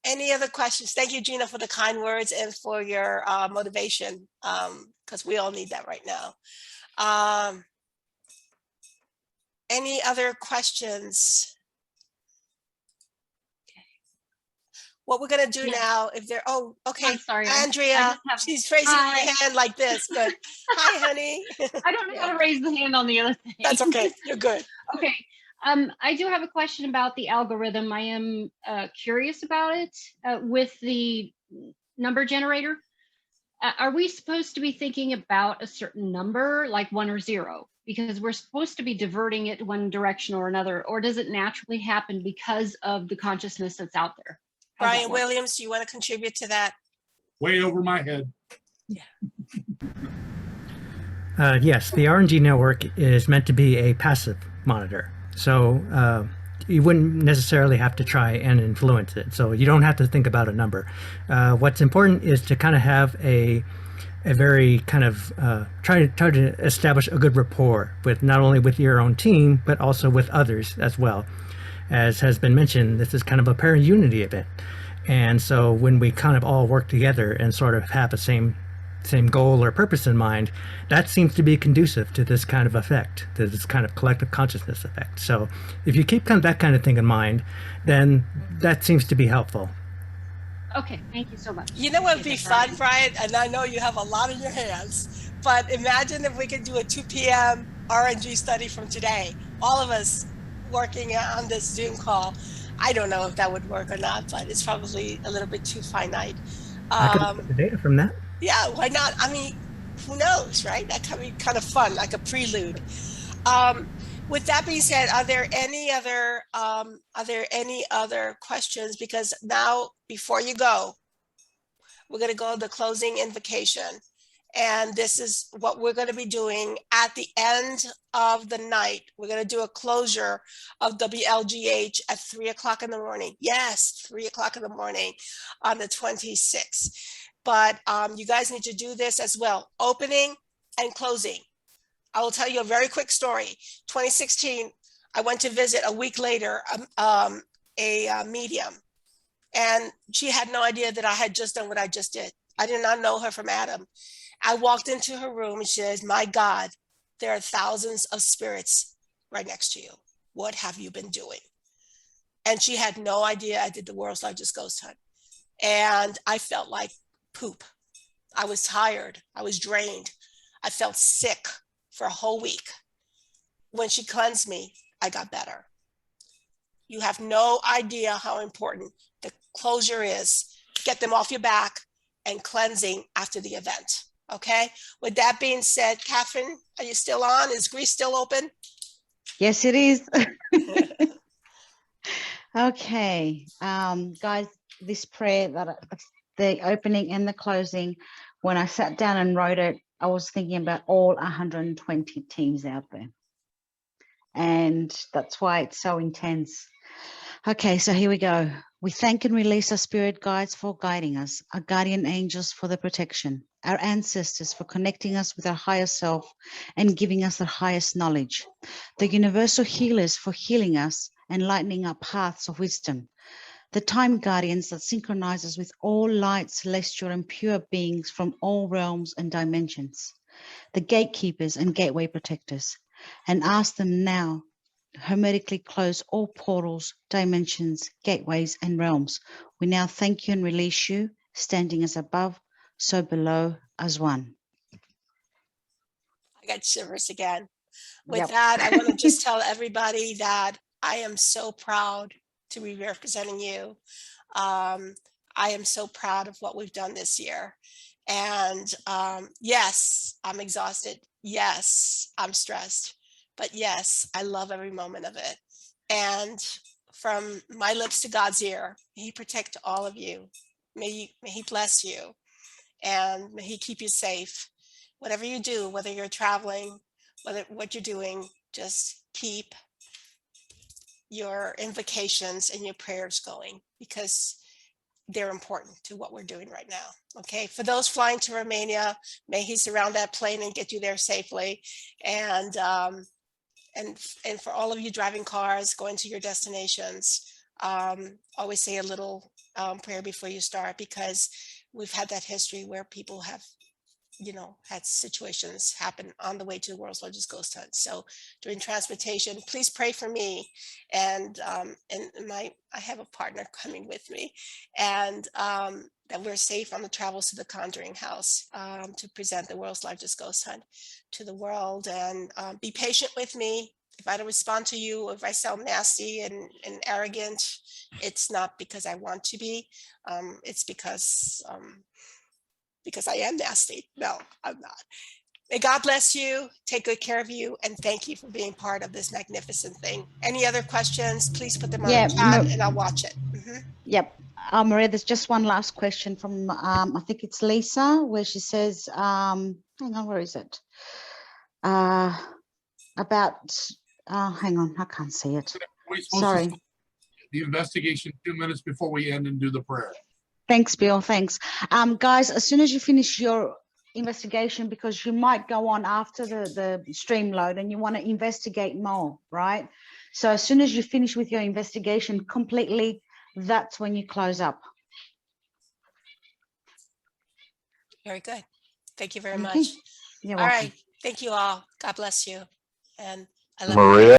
any other questions? Thank you, Gina, for the kind words and for your motivation, because we all need that right now. Any other questions? What we're gonna do now, if there, okay. I'm sorry, Andrea, she's raising her hand like this, but hi, honey. I don't know how to raise the hand on the other thing. That's okay, you're good. Okay, I do have a question about the algorithm. I am curious about it with the number generator. Are we supposed to be thinking about a certain number, like 1 or 0? Because we're supposed to be diverting it one direction or another, or does it naturally happen because of the consciousness that's out there? Brian Williams, do you want to contribute to that? Way over my head. Yeah. Yes, the RNG network is meant to be a passive monitor. So you wouldn't necessarily have to try and influence it. So you don't have to think about a number. What's important is to kind of have a very kind of try to establish a good rapport with not only with your own team, but also with others as well. As has been mentioned, this is kind of a parent unity event. And so when we kind of all work together and sort of have the same same goal or purpose in mind, that seems to be conducive to this kind of effect, to this kind of collective consciousness effect. So if you keep that kind of thing in mind, then that seems to be helpful. Okay, thank you so much. You know what would be Appreciate that, fun, Brian? And I know you have a lot in your hands, but imagine if we could do a 2 p.m. RNG study from today, all of us working on this Zoom call. I don't know if that would work or not, but it's probably a little bit too finite. I could look at the data from that. Yeah, why not? I mean, who knows, right? That could be kind of fun, like a prelude. With that being said, are there any other questions? Because now, before you go, we're going to go to the closing invocation. And this is what we're going to be doing at the end of the night. We're going to do a closure of WLGH at 3 o'clock in the morning. Yes, 3 o'clock in the morning on the 26th. But you guys need to do this as well. Opening and closing. I will tell you a very quick story. 2016, I went to visit a week later a medium. And she had no idea that I had just done what I just did. I did not know her from Adam. I walked into her room and she says, my God, there are thousands of spirits right next to you. What have you been doing? And she had no idea I did the world's largest ghost hunt. And I felt like poop. I was tired. I was drained. I felt sick for a whole week. When she cleansed me, I got better. You have no idea how important the closure is. Get them off your back and cleansing after the event. Okay. With that being said, Catherine, are you still on? Is Greece still open? Yes, it is. Okay, guys, this prayer the opening and the closing, when I sat down and wrote it, I was thinking about all 120 teams out there. And that's why it's so intense. Okay, so here we go. We thank and release our spirit guides for guiding us, our guardian angels for the protection, our ancestors for connecting us with our higher self and giving us the highest knowledge, the universal healers for healing us and lightening our paths of wisdom, the time guardians that synchronize us with all light, celestial and pure beings from all realms and dimensions, the gatekeepers and gateway protectors, and ask them now hermetically close all portals, dimensions, gateways, and realms. We now thank you and release you, standing as above, so below as one. I got shivers again. With Yep. that, I want to just tell everybody that I am so proud to be representing you. I am so proud of what we've done this year. And yes, I'm exhausted. Yes, I'm stressed. But yes, I love every moment of it. And from my lips to God's ear, may He protect all of you. May He bless you. And may He keep you safe. Whatever you do, whether you're traveling, what you're doing, just keep your invocations and your prayers going, because they're important to what we're doing right now. Okay, for those flying to Romania, may He surround that plane and get you there safely. And for all of you driving cars, going to your destinations, always say a little prayer before you start, because we've had that history where people have, had situations happen on the way to the world's largest ghost hunt. So during transportation, please pray for me. And I have a partner coming with me, and that we're safe on the travels to the Conjuring House to present the world's largest ghost hunt to the world. And be patient with me. If I don't respond to you, if I sound nasty and arrogant, it's not because I want to be. It's because I am nasty. No, I'm not. May God bless you, take good care of you, and thank you for being part of this magnificent thing. Any other questions, please put them on the chat and I'll watch it. Yep. Maria, there's just one last question from, I think it's Lisa, where she says, hang on, where is it? About, hang on, I can't see it. Sorry. The investigation 2 minutes before we end and do the prayer. Thanks, Bill. Thanks. Guys, as soon as you finish your investigation, because you might go on after the stream load and you want to investigate more, right? So as soon as you finish with your investigation completely, that's when you close up. Very good. Thank you very Okay. much. You're All welcome. right. Thank you all. God bless you. And I love you. Maria.